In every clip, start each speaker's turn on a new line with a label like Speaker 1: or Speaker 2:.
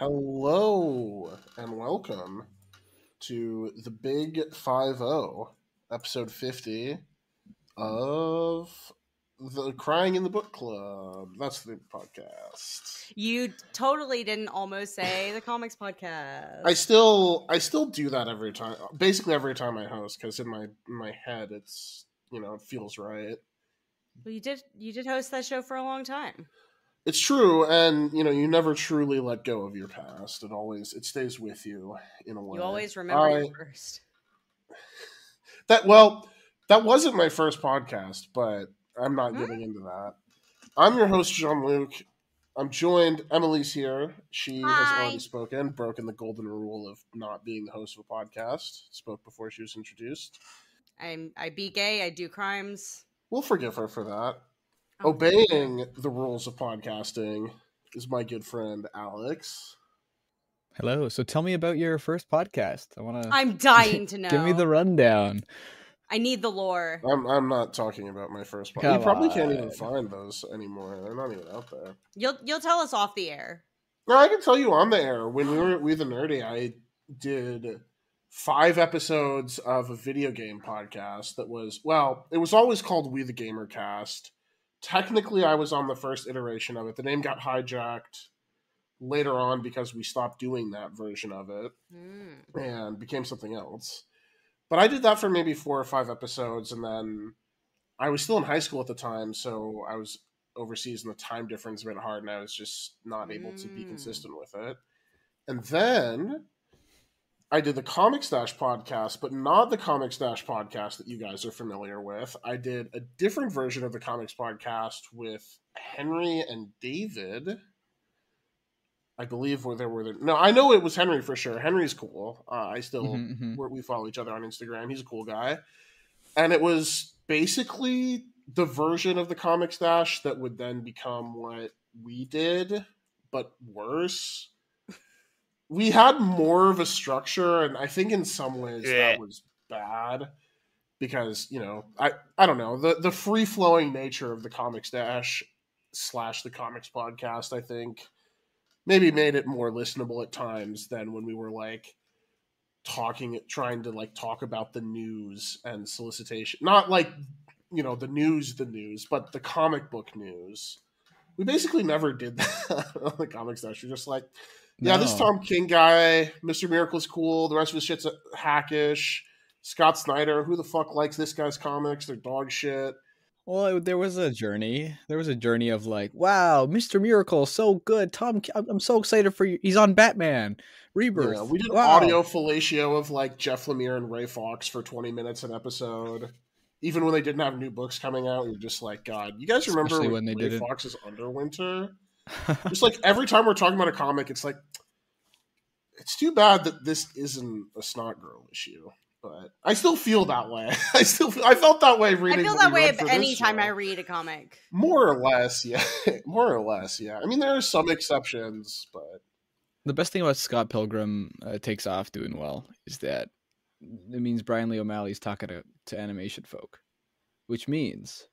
Speaker 1: Hello and welcome to the Big 50, episode 50 of the Crying in the Book Club. That's the podcast.
Speaker 2: You totally didn't almost say the comics podcast.
Speaker 1: I still do that every time, basically every time I host, because in my head it's it feels right.
Speaker 2: Well, you did host that show for a long time.
Speaker 1: It's true, and you never truly let go of your past. It stays with you in a way.
Speaker 2: You always remember your first.
Speaker 1: That wasn't my first podcast, but I'm not getting into that. I'm your host, Jean-Luc. I'm joined. Emily's here. She has already spoken, broken the golden rule of not being the host of a podcast. Spoke before she was introduced.
Speaker 2: I be gay. I do crimes.
Speaker 1: We'll forgive her for that. Obeying the rules of podcasting is my good friend Alex.
Speaker 3: Hello. So tell me about your first podcast.
Speaker 2: I'm dying to know.
Speaker 3: Give me the rundown.
Speaker 2: I need the lore.
Speaker 1: I'm not talking about my first podcast. You probably can't even find those anymore. They're not even out there.
Speaker 2: You'll tell us off the air.
Speaker 1: No, I can tell you on the air. When we were at We the Nerdy, I did 5 episodes of a video game podcast that was, it was always called We the Gamer Cast. Technically, I was on the first iteration of it. The name got hijacked later on because we stopped doing that version of it and became something else. But I did that for maybe 4 or 5 episodes, and then I was still in high school at the time, so I was overseas, and the time difference made it hard, and I was just not able to be consistent with it. And then I did the Comic Stash podcast, but not the Comic Stash podcast that you guys are familiar with. I did a different version of the Comics podcast with Henry and David. I believe I know it was Henry for sure. Henry's cool. I still we follow each other on Instagram. He's a cool guy, and it was basically the version of the Comic Stash that would then become what we did, but worse. We had more of a structure, and I think in some ways that was bad because I don't know, the free flowing nature of the Comic Stash / the Comics podcast, I think, maybe made it more listenable at times than when we were trying to talk about the news and solicitation. Not the news, but the comic book news. We basically never did that on the Comic Stash. We're just this Tom King guy, Mr. Miracle's cool. The rest of his shit's hackish. Scott Snyder, who the fuck likes this guy's comics? They're dog shit.
Speaker 3: Well, there was a journey. There was a journey of wow, Mr. Miracle, so good. Tom, I'm so excited for you. He's on Batman Rebirth.
Speaker 1: Yeah, we did audio fellatio of Jeff Lemire and Ray Fox for 20 minutes an episode. Even when they didn't have new books coming out, we were just God, you guys remember when they Ray Fox's Underwinter? Just every time we're talking about a comic, it's it's too bad that this isn't a Snot Girl issue. But I still feel that way. I felt that way reading.
Speaker 2: I feel that way any time I read a comic.
Speaker 1: More or less, yeah. More or less, yeah. I mean, there are some exceptions, but
Speaker 3: the best thing about Scott Pilgrim takes off doing well is that it means Brian Lee O'Malley's talking to animation folk, which means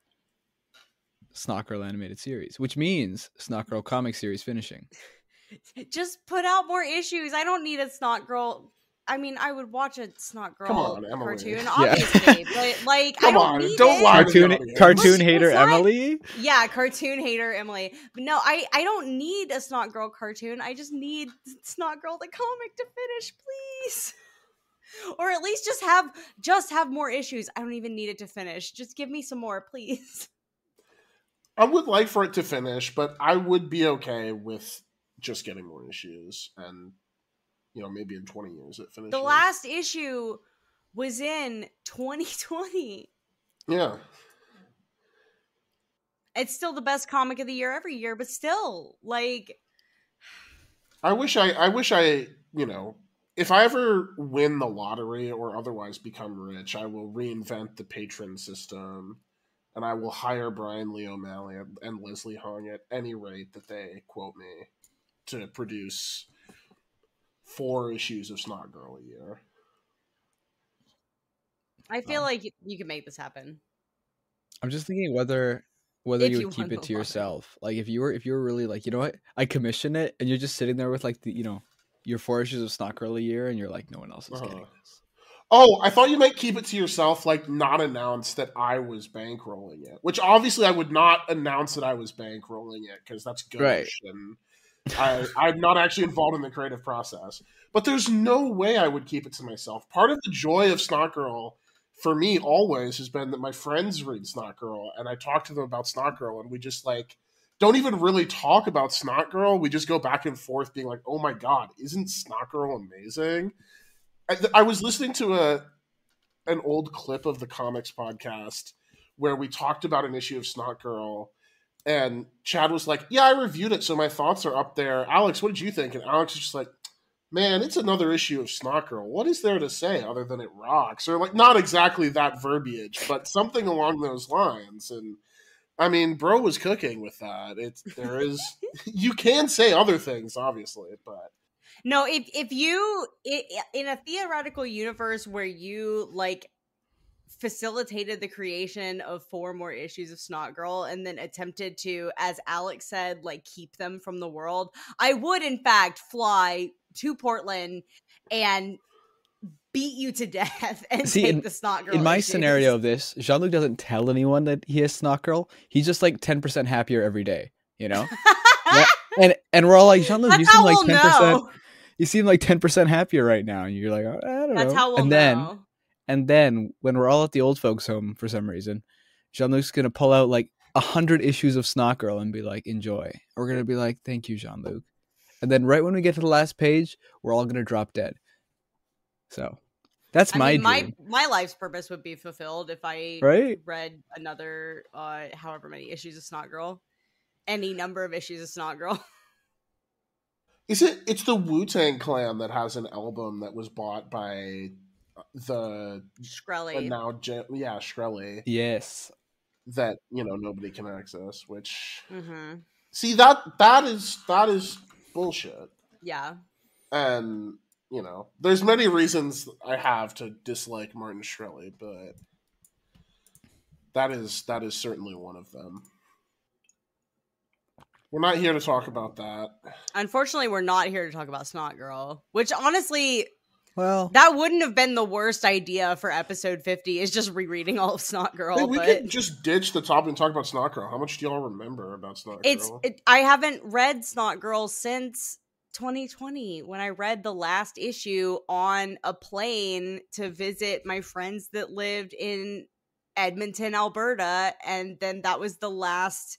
Speaker 3: Snot Girl animated series, which means Snot Girl comic series finishing.
Speaker 2: Just put out more issues. I don't need a Snot Girl. I mean, I would watch a Snot Girl cartoon, obviously, but I don't need it.
Speaker 3: Cartoon hater Emily?
Speaker 2: Yeah, cartoon hater Emily. But no, I don't need a Snot Girl cartoon. I just need Snot Girl the comic to finish, please. Or at least just have more issues. I don't even need it to finish. Just give me some more, please.
Speaker 1: I would like for it to finish, but I would be okay with just getting more issues and maybe in 20 years it finishes.
Speaker 2: The last issue was in 2020.
Speaker 1: Yeah.
Speaker 2: It's still the best comic of the year every year, but still,
Speaker 1: I wish I, if I ever win the lottery or otherwise become rich, I will reinvent the patron system, and I will hire Brian Lee O'Malley and Leslie Hung at any rate that they quote me to produce 4 issues of Snot Girl a year.
Speaker 2: I feel like you can make this happen.
Speaker 3: I'm just thinking whether whether
Speaker 2: If
Speaker 3: you
Speaker 2: you
Speaker 3: would keep
Speaker 2: wanna
Speaker 3: it
Speaker 2: move
Speaker 3: to
Speaker 2: on.
Speaker 3: yourself. Like if you were really like, you know what, I commission it, and you're just sitting there with like the, you know, your 4 issues of Snot Girl a year, and you're like, no one else is getting this.
Speaker 1: Oh, I thought you meant keep it to yourself, like not announce that I was bankrolling it. Which obviously I would not announce that I was bankrolling it because that's
Speaker 3: Right.
Speaker 1: goodish, and I'm not actually involved in the creative process. But there's no way I would keep it to myself. Part of the joy of Snot Girl for me always has been that my friends read Snot Girl, and I talk to them about Snot Girl, and we just like don't even really talk about Snot Girl. We just go back and forth, being like, "Oh my god, isn't Snot Girl amazing?" I was listening to an old clip of the comics podcast where we talked about an issue of Snot Girl, and Chad was like, "Yeah, I reviewed it, so my thoughts are up there." Alex, what did you think? And Alex was just like, "Man, it's another issue of Snot Girl. What is there to say other than it rocks?" Or like, not exactly that verbiage, but something along those lines. And I mean, bro was cooking with that. There is you can say other things, obviously, but
Speaker 2: No, if you in a theoretical universe where you like facilitated the creation of 4 more issues of Snot Girl and then attempted to, as Alex said, like keep them from the world, I would in fact fly to Portland and beat you to death and
Speaker 3: See,
Speaker 2: take the Snot Girl
Speaker 3: in my
Speaker 2: issues.
Speaker 3: scenario of this, Jean-Luc doesn't tell anyone that he has Snot Girl. He's just like 10% happier every day, you know? and we're all like, Jean-Luc,
Speaker 2: That's
Speaker 3: you seem
Speaker 2: how
Speaker 3: like
Speaker 2: we'll
Speaker 3: 10%.
Speaker 2: know.
Speaker 3: You seem like 10% happier right now, and you're like, oh, I don't know.
Speaker 2: That's how we'll
Speaker 3: and
Speaker 2: know.
Speaker 3: then when we're all at the old folks' home for some reason, Jean-Luc's gonna pull out like 100 issues of Snot Girl and be like, enjoy. We're gonna be like, thank you, Jean-Luc. And then right when we get to the last page, we're all gonna drop dead. So that's my dream.
Speaker 2: My life's purpose would be fulfilled if I
Speaker 3: Right?
Speaker 2: read another however many issues of Snot Girl. Any number of issues of Snot Girl.
Speaker 1: it's the Wu-Tang Clan that has an album that was bought by the
Speaker 2: Shkreli.
Speaker 1: now Shkreli.
Speaker 3: Yes.
Speaker 1: That nobody can access. Which
Speaker 2: Mm-hmm.
Speaker 1: that is bullshit.
Speaker 2: Yeah.
Speaker 1: And there's many reasons I have to dislike Martin Shkreli, but that is certainly one of them. We're not here to talk about that.
Speaker 2: Unfortunately, we're not here to talk about Snot Girl, which honestly,
Speaker 3: well,
Speaker 2: that wouldn't have been the worst idea for episode 50, is just rereading all of Snot Girl.
Speaker 1: Hey, we could just ditch the topic and talk about Snot Girl. How much do y'all remember about Snot Girl?
Speaker 2: I haven't read Snot Girl since 2020 when I read the last issue on a plane to visit my friends that lived in Edmonton, Alberta, and then that was the last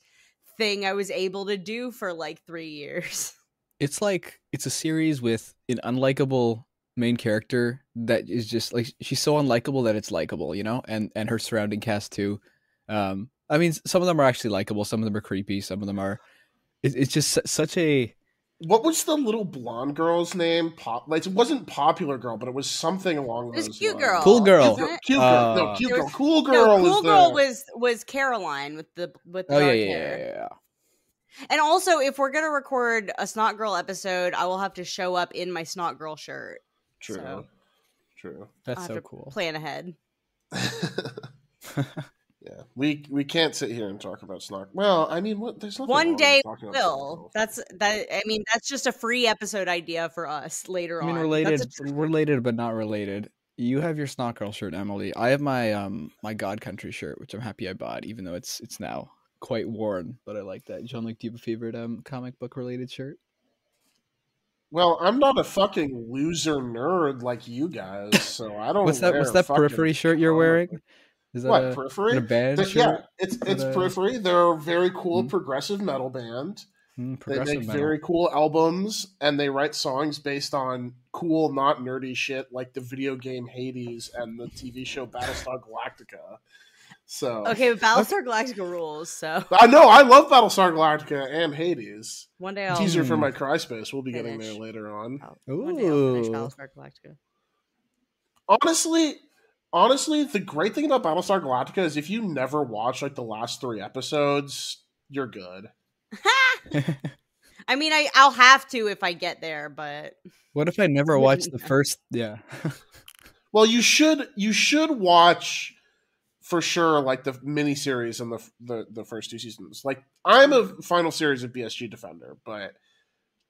Speaker 2: thing I was able to do for like 3 years.
Speaker 3: It's like it's a series with an unlikable main character that is just like, she's so unlikable that it's likable, and her surrounding cast too. I mean, some of them are actually likable, some of them are creepy, some of them are. It's just such a.
Speaker 1: What was the little blonde girl's name? It wasn't Popular Girl, but it was something along those lines.
Speaker 2: Cute Girl.
Speaker 3: Cool Girl.
Speaker 1: Cute Girl. No, Cute Girl. Cool Girl.
Speaker 2: Cool Girl was Caroline with the dark hair.
Speaker 3: Yeah.
Speaker 2: And also, if we're gonna record a Snot Girl episode, I will have to show up in my Snot Girl shirt.
Speaker 1: True.
Speaker 3: That's so cool.
Speaker 2: Plan ahead.
Speaker 1: Yeah, we can't sit here and talk about Snot. Well, I mean, there's nothing.
Speaker 2: One day we
Speaker 1: will.
Speaker 2: That's just a free episode idea for us later on.
Speaker 3: Related but not related. You have your Snot Girl shirt, Emily. I have my my God Country shirt, which I'm happy I bought, even though it's now quite worn. But I like that. Jean-Luc, do you have a favorite comic book related shirt?
Speaker 1: Well, I'm not a fucking loser nerd like you guys, so I don't.
Speaker 3: What's that Periphery shirt you're wearing? Is that
Speaker 1: Periphery?
Speaker 3: A band shirt?
Speaker 1: Yeah, it's Periphery. They're a very cool progressive metal band. They make very cool albums, and they write songs based on cool, not nerdy shit like the video game Hades and the TV show Battlestar Galactica. So
Speaker 2: okay, but Battlestar Galactica rules. So
Speaker 1: I know I love Battlestar Galactica and Hades.
Speaker 2: One day I'll
Speaker 1: teaser for my Cryspace. We'll be getting there later on.
Speaker 2: One day I'll finish Battlestar Galactica.
Speaker 1: Honestly, the great thing about Battlestar Galactica is if you never watch like the last 3 episodes, you're good.
Speaker 2: I mean, I'll have to if I get there, but
Speaker 3: what if I never watch the first? Yeah.
Speaker 1: Well, you should watch for sure like the miniseries and the first 2 seasons. Like I'm a final series of BSG Defender, but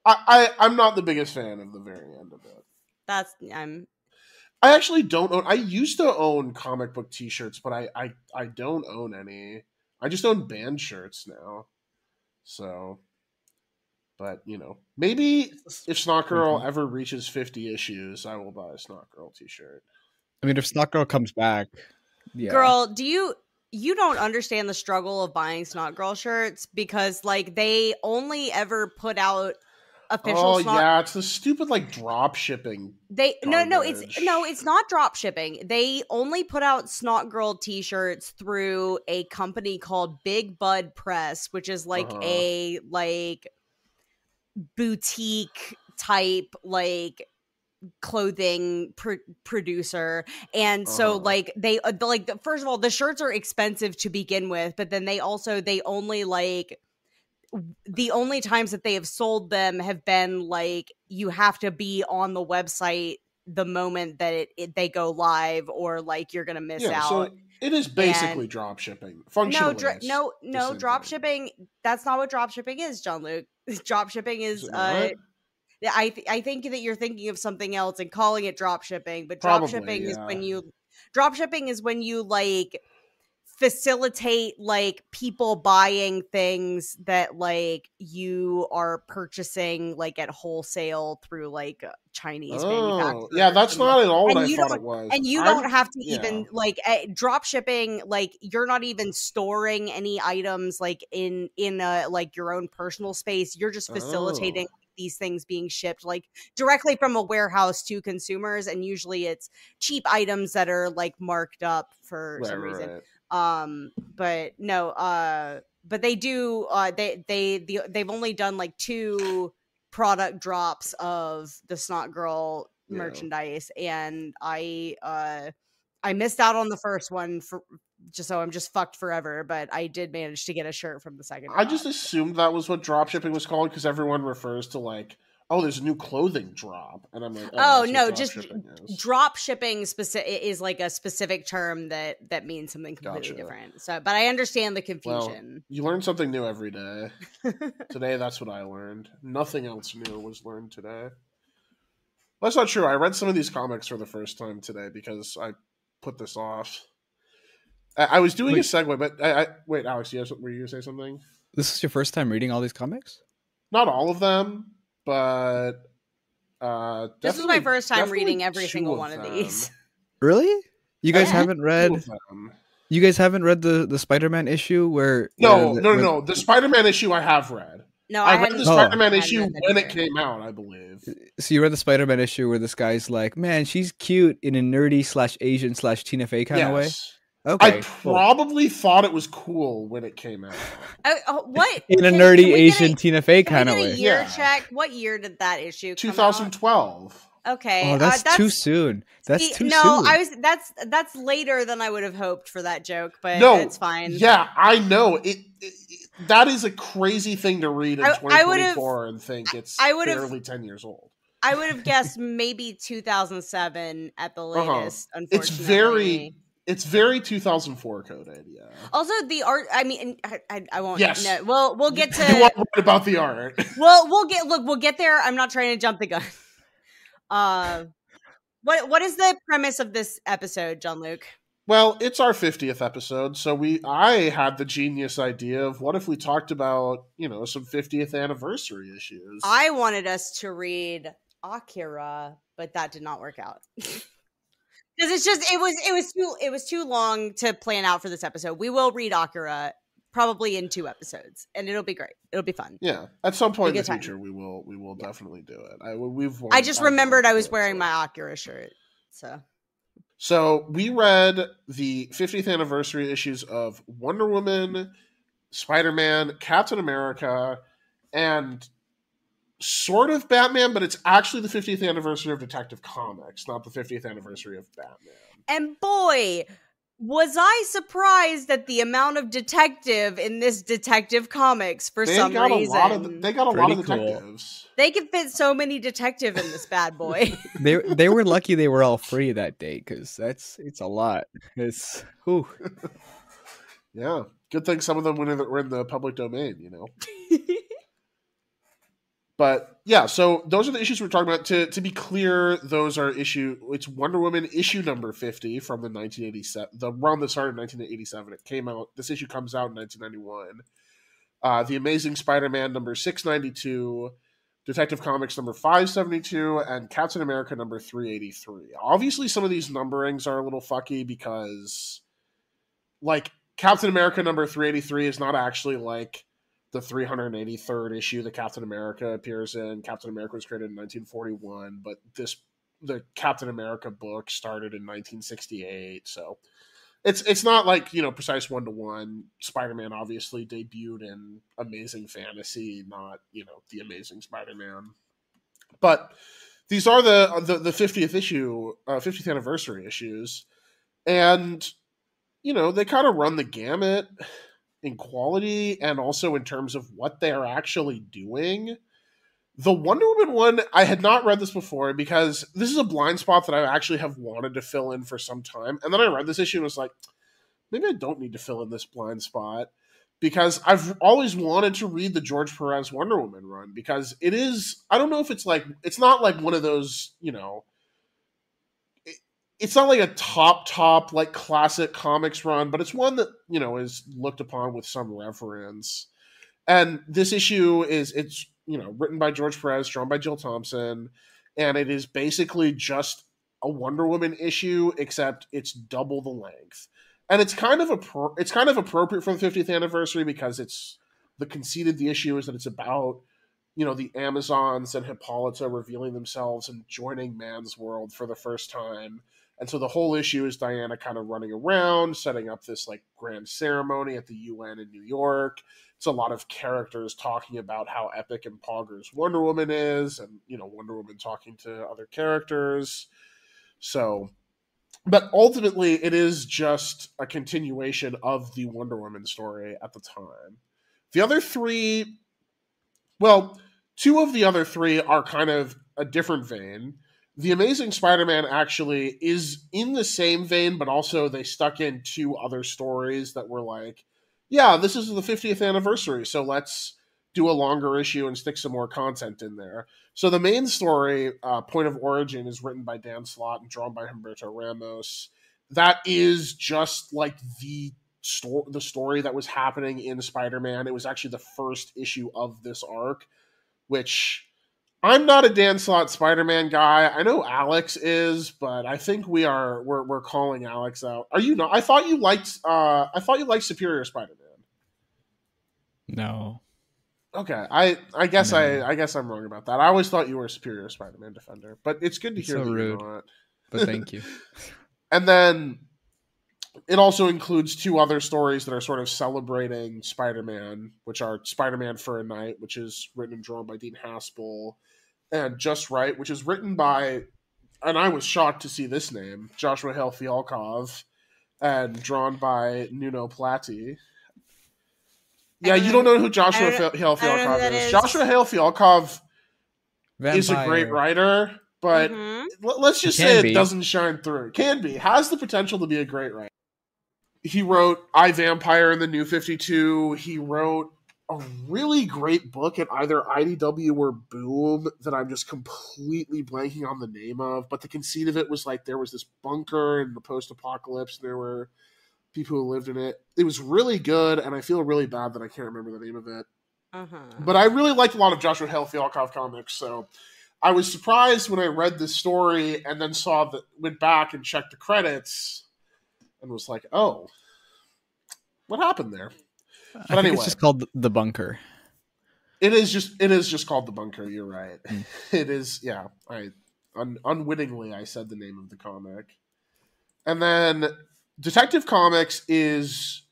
Speaker 1: I'm not the biggest fan of the very end of it. I actually don't own. I used to own comic book T-shirts, but I don't own any. I just own band shirts now. So, but maybe if Snot Girl ever reaches 50 issues, I will buy a Snot Girl T-shirt.
Speaker 3: I mean, if Snot Girl comes back, yeah.
Speaker 2: Girl, you don't understand the struggle of buying Snot Girl shirts because like they only ever put out official
Speaker 1: it's the stupid like drop shipping.
Speaker 2: It's not drop shipping. They only put out Snot Girl t-shirts through a company called Big Bud Press, which is like a like boutique type like clothing producer. And so like they like first of all, the shirts are expensive to begin with, but then they only like the only times that they have sold them have been like you have to be on the website the moment that they go live, or like you're gonna miss out.
Speaker 1: So it is basically drop shipping. Functionally,
Speaker 2: no drop shipping. That's not what drop shipping is, John Luke. Drop shipping is I think that you're thinking of something else and calling it drop shipping, but drop shipping is when you like facilitate like people buying things that like you are purchasing like at wholesale through like Chinese manufacturers.
Speaker 1: Yeah, that's not at all what I thought it was.
Speaker 2: And you don't have to even like drop shipping, like you're not even storing any items like in like your own personal space. You're just facilitating these things being shipped like directly from a warehouse to consumers, and usually it's cheap items that are like marked up for some reason. But they do they've only done like 2 product drops of the Snot Girl merchandise, and I missed out on the first one so I'm just fucked forever, but I did manage to get a shirt from the second drop.
Speaker 1: I just assumed that was what drop shipping was called because everyone refers to like, oh, there's a new clothing drop, and I'm like,
Speaker 2: no, just drop shipping is like a specific term that means something completely different. So, but I understand the confusion.
Speaker 1: Well, you learn something new every day. Today, that's what I learned. Nothing else new was learned today. That's not true. I read some of these comics for the first time today because I put this off. I was doing a segue, but wait, Alex, were you going to say something?
Speaker 3: This is your first time reading all these comics?
Speaker 1: Not all of them, but
Speaker 2: this is my first time reading every single one of these.
Speaker 3: Really? You guys haven't read? You guys haven't read the Spider-Man issue where?
Speaker 1: No. The Spider-Man issue I have read.
Speaker 2: No,
Speaker 1: I read the Spider-Man issue when it came out, I believe.
Speaker 3: So you read the Spider-Man issue where this guy's like, man, she's cute in a nerdy /Asian /Tina Fey kind of way? Okay,
Speaker 2: I
Speaker 1: probably thought it was cool when it came out.
Speaker 2: What?
Speaker 3: In a nerdy Asian Tina Fey kind of way.
Speaker 2: Year check. What year did that issue come
Speaker 1: 2012.
Speaker 2: Okay.
Speaker 3: Oh, that's too soon. That's too soon.
Speaker 2: No, that's later than I would have hoped for that joke, but it's fine.
Speaker 1: Yeah, I know. That is a crazy thing to read in 2024 and think it's barely 10 years old.
Speaker 2: I would have guessed maybe 2007 at the latest, unfortunately.
Speaker 1: It's very 2004 coded, yeah.
Speaker 2: Also, the art. I mean, I won't.
Speaker 1: Yes.
Speaker 2: No, we'll get to.
Speaker 1: You are right about the art.
Speaker 2: We'll get there. I'm not trying to jump the gun. What is the premise of this episode, John Luke?
Speaker 1: Well, it's our 50th episode, so I had the genius idea of what if we talked about some 50th anniversary issues.
Speaker 2: I wanted us to read Akira, but that did not work out. Because it was too long to plan out for this episode. We will read Akira probably in 2 episodes, and it'll be great. It'll be fun.
Speaker 1: Yeah, at some point in the future, we will definitely do it.
Speaker 2: I just remembered I was wearing my Akira shirt,
Speaker 1: So we read the 50th anniversary issues of Wonder Woman, Spider-Man, Captain America, and sort of Batman, but it's actually the 50th anniversary of Detective Comics, not the 50th anniversary of Batman.
Speaker 2: And boy, Was I surprised at the amount of detective in this Detective Comics for some reason?
Speaker 1: They got a lot
Speaker 3: Pretty
Speaker 1: of
Speaker 3: cool.
Speaker 1: detectives.
Speaker 2: They can fit so many detective in this bad boy.
Speaker 3: They were lucky they were all free that day, because it's a lot. It's whew.
Speaker 1: Yeah, good thing some of them were in the public domain, you know. But yeah, so those are the issues we're talking about. To be clear, those are it's Wonder Woman issue number 50 from the 1987, the run that started in 1987. It came out. This issue comes out in 1991. The Amazing Spider-Man number 692, Detective Comics number 572, and Captain America number 383. Obviously, some of these numberings are a little fucky because, like, Captain America number 383 is not actually like the 383rd issue that Captain America appears in. Captain America was created in 1941, but the Captain America book started in 1968, so it's not like, you know, precise one-to-one. Spider-Man obviously debuted in Amazing Fantasy, not, you know, the Amazing Spider-Man. But these are the 50th issue, 50th anniversary issues, and you know, they kind of run the gamut in quality and also in terms of what they're actually doing. The Wonder Woman one, I had not read this before because this is a blind spot that I actually have wanted to fill in for some time. And then I read this issue and was like, maybe I don't need to fill in this blind spot, because I've always wanted to read the George Perez Wonder Woman run, because it is, I don't know if it's like, it's not like one of those, you know, it's not like a top like classic comics run, but it's one that, you know, is looked upon with some reverence. And this issue it's, you know, written by George Perez, drawn by Jill Thompson, and it is basically just a Wonder Woman issue, except it's double the length. And it's kind of appropriate for the 50th anniversary, because it's the conceit of the issue is that it's about, you know, the Amazons and Hippolyta revealing themselves and joining man's world for the first time. And so the whole issue is Diana kind of running around, setting up this like grand ceremony at the UN in New York. It's a lot of characters talking about how epic and poggers Wonder Woman is, and, you know, Wonder Woman talking to other characters. So, but ultimately it is just a continuation of the Wonder Woman story at the time. The other three, well, two of the other three are kind of a different vein. The Amazing Spider-Man actually is in the same vein, but also they stuck in two other stories that were like, yeah, this is the 50th anniversary, so let's do a longer issue and stick some more content in there. So the main story, Point of Origin, is written by Dan Slott and drawn by Humberto Ramos. That is just like the story that was happening in Spider-Man. It was actually the first issue of this arc, which I'm not a Dan Slott Spider-Man guy. I know Alex is, but I think we're calling Alex out. Are you not? I thought you liked Superior Spider-Man.
Speaker 3: No.
Speaker 1: Okay, I guess
Speaker 3: No.
Speaker 1: I guess I'm wrong about that. I always thought you were a Superior Spider-Man defender, but it's good to
Speaker 3: It's
Speaker 1: hear
Speaker 3: so
Speaker 1: that
Speaker 3: rude.
Speaker 1: you're not.
Speaker 3: But thank you.
Speaker 1: And then it also includes two other stories that are sort of celebrating Spider-Man, which are Spider-Man for a Night, which is written and drawn by Dean Haspel, and Just Right, which is written by, and I was shocked to see this name, Joshua Hale Fialkov, and drawn by Nuno Platti. Yeah, you don't know who Joshua Hale Fialkov is. Joshua Hale Fialkov is a great writer, but let's just say it doesn't shine through. It can be. Has the potential to be a great writer. He wrote I, Vampire and the New 52. He wrote a really great book at either IDW or Boom that I'm just completely blanking on the name of. But the conceit of it was like there was this bunker in the post-apocalypse. There were people who lived in it. It was really good, and I feel really bad that I can't remember the name of it. But I really liked a lot of Joshua Hale Fialkov comics, so I was surprised when I read this story and then went back and checked the credits and was like, oh, what happened there?
Speaker 3: But I think it's just called The Bunker.
Speaker 1: It is just called The Bunker. You're right. It is. Yeah. Unwittingly I said the name of the comic. And then Detective Comics is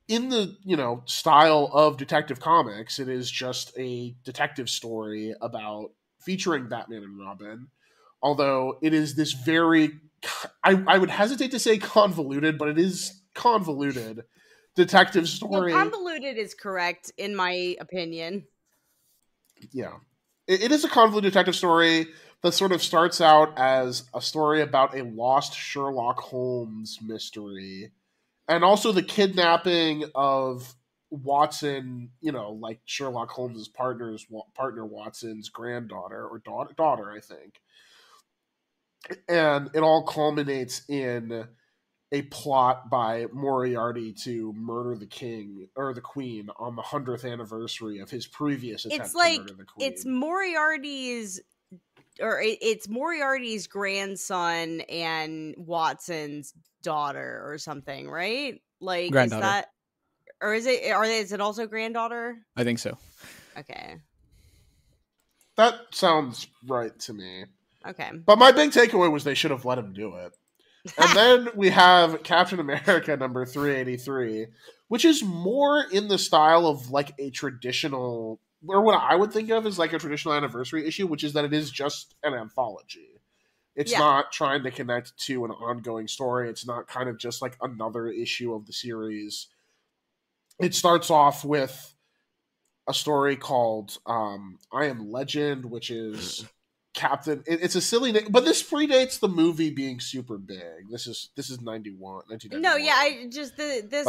Speaker 1: in the, you know, style of Detective Comics. It is just a detective story featuring Batman and Robin. Although it is this very, I would hesitate to say convoluted, but it is convoluted detective
Speaker 2: No,
Speaker 1: story.
Speaker 2: convoluted is correct in my opinion.
Speaker 1: Yeah. It is a convoluted detective story that sort of starts out as a story about a lost Sherlock Holmes mystery. And also the kidnapping of Watson, like Sherlock Holmes' partner Watson's granddaughter or daughter, I think. And it all culminates in a plot by Moriarty to murder the king or the queen on the 100th anniversary of his previous attempt to murder the queen.
Speaker 2: It's Moriarty's grandson and Watson's daughter or something, right? Like,
Speaker 3: Granddaughter.
Speaker 2: is that, or is it also granddaughter?
Speaker 3: I think so.
Speaker 2: Okay.
Speaker 1: That sounds right to me.
Speaker 2: Okay.
Speaker 1: But my big takeaway was they should have let him do it. And then we have Captain America number 383, which is more in the style of like a traditional, or what I would think of as like a traditional anniversary issue, which is that it is just an anthology. It's not trying to connect to an ongoing story. It's not kind of just like another issue of the series. It starts off with a story called I Am Legend, which is Captain. It's a silly name, but this predates the movie being super big. This is 1991.
Speaker 2: No, yeah, I just this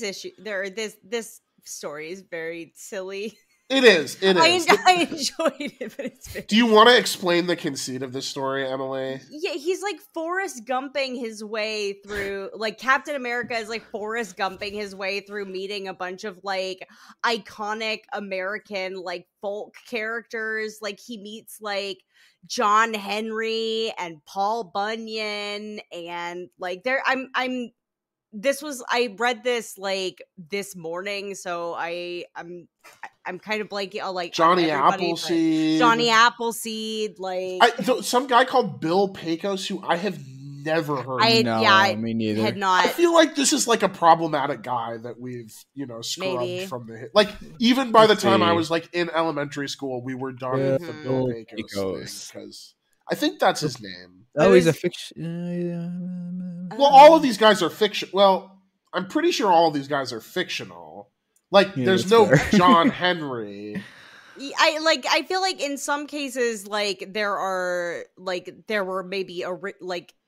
Speaker 2: issue there. This story is very silly.
Speaker 1: It is.
Speaker 2: I enjoyed it, but it's very...
Speaker 1: Do you want to explain the conceit of this story, Emily?
Speaker 2: Yeah, he's like Forrest Gumping his way through, like Captain America is like Forrest Gumping his way through meeting a bunch of like iconic American like folk characters. Like he meets like John Henry and Paul Bunyan and like I read this like this morning, so I'm kind of blanking. Like
Speaker 1: Johnny Appleseed,
Speaker 2: like
Speaker 1: some guy called Bill Pecos, who I have never heard of.
Speaker 3: Me neither.
Speaker 2: Had not.
Speaker 1: I feel like this is like a problematic guy that we've scrubbed from the hit. Like even by the time I was like in elementary school, we were done with the Bill Pecos thing because I think that's his name.
Speaker 3: Oh, he's a fiction.
Speaker 1: Well, all of these guys are fiction. Well, I'm pretty sure all of these guys are fictional. Like, there's no John Henry.
Speaker 2: I feel like in some cases, like there were maybe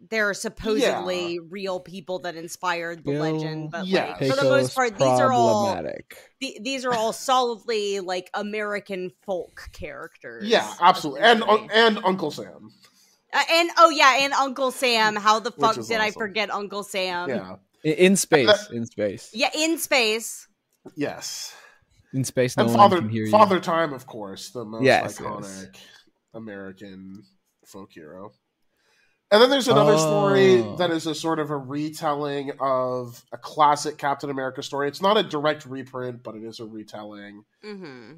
Speaker 2: there are supposedly real people that inspired the legend, but like for the most part, these are all solidly like American folk characters.
Speaker 1: Yeah, absolutely, and Uncle Sam.
Speaker 2: And Uncle Sam. How the fuck did awesome. I forget Uncle Sam?
Speaker 1: Yeah,
Speaker 3: in space.
Speaker 2: Yeah, in space.
Speaker 1: Yes.
Speaker 3: In space, no
Speaker 1: and
Speaker 3: one can hear you.
Speaker 1: Father Time, of course, the most iconic American folk hero. And then there's another story that is a sort of a retelling of a classic Captain America story. It's not a direct reprint, but it is a retelling.
Speaker 2: Mm-hmm.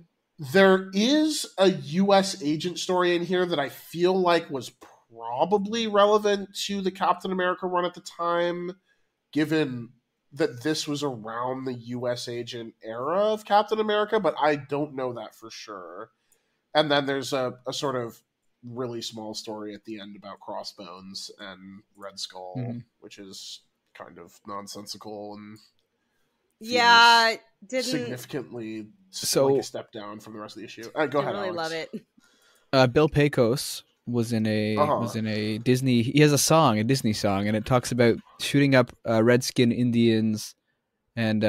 Speaker 1: There is a U.S. agent story in here that I feel like was probably relevant to the Captain America run at the time, given that this was around the U.S. agent era of Captain America, but I don't know that for sure. And then there's a sort of really small story at the end about Crossbones and Red Skull, which is kind of nonsensical and significantly like a step down from the rest of the issue. Go ahead,
Speaker 2: really
Speaker 1: Alex.
Speaker 2: Love it.
Speaker 3: Bill Pecos was in a Disney. He has a Disney song, and it talks about shooting up redskin Indians and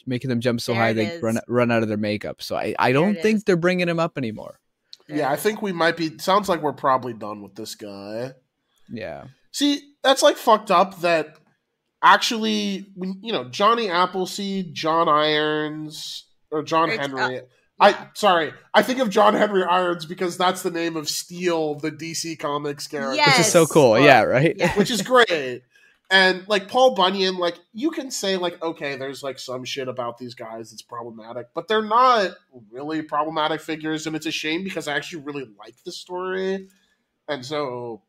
Speaker 3: making them jump so high they run out of their makeup. So I don't think they're bringing him up anymore.
Speaker 1: Yeah, I think we might be. Sounds like we're probably done with this guy.
Speaker 3: Yeah.
Speaker 1: See, that's like fucked up. That actually, Johnny Appleseed, John Irons, or John Henry. I think of John Henry Irons because that's the name of Steel, the DC Comics character.
Speaker 2: Yes.
Speaker 3: Which is so cool. Yeah, right?
Speaker 2: Yeah.
Speaker 1: Which is great. And, like, Paul Bunyan, like, you can say, like, okay, there's, like, some shit about these guys that's problematic, but they're not really problematic figures, and it's a shame because I actually really like the story. And so,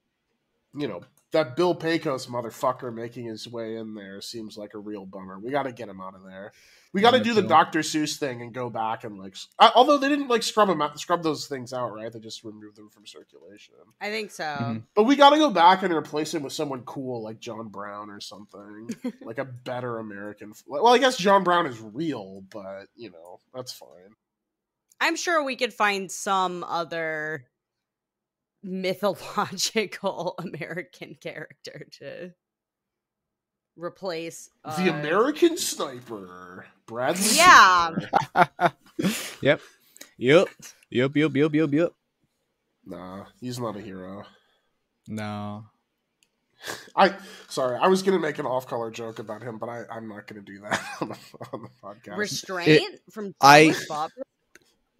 Speaker 1: that Bill Pecos motherfucker making his way in there seems like a real bummer. We got to get him out of there. We got to do the Dr. Seuss thing and go back and like. Although they didn't like scrub those things out, right? They just removed them from circulation.
Speaker 2: I think so.
Speaker 3: Mm-hmm.
Speaker 1: But we got to go back and replace him with someone cool like John Brown or something, like a better American. Well, I guess John Brown is real, but you know that's fine.
Speaker 2: I'm sure we could find some other mythological American character to replace
Speaker 1: the American Sniper, Brad.
Speaker 2: Yeah.
Speaker 3: Yep.
Speaker 1: Nah, he's not a hero.
Speaker 3: No.
Speaker 1: I was gonna make an off-color joke about him, but I'm not gonna do that on the podcast.
Speaker 2: Restraint from Bob.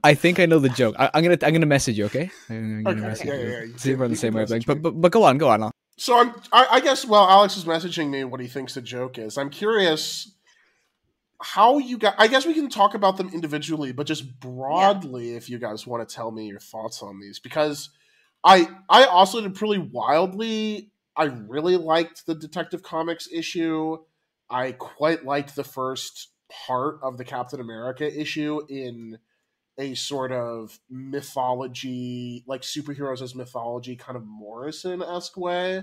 Speaker 3: I think I know the joke. I'm gonna message you, okay? I'm gonna
Speaker 1: Okay.
Speaker 3: message
Speaker 1: Yeah,
Speaker 3: you.
Speaker 1: yeah, yeah.
Speaker 3: See if we're on the same wavelength.
Speaker 1: message
Speaker 3: But go on.
Speaker 1: So I guess while Alex is messaging me what he thinks the joke is, I'm curious how you guys. I guess we can talk about them individually, but just broadly, if you guys want to tell me your thoughts on these, because I also did pretty wildly. I really liked the Detective Comics issue. I quite liked the first part of the Captain America issue in a sort of mythology, like superheroes as mythology, kind of Morrison-esque way.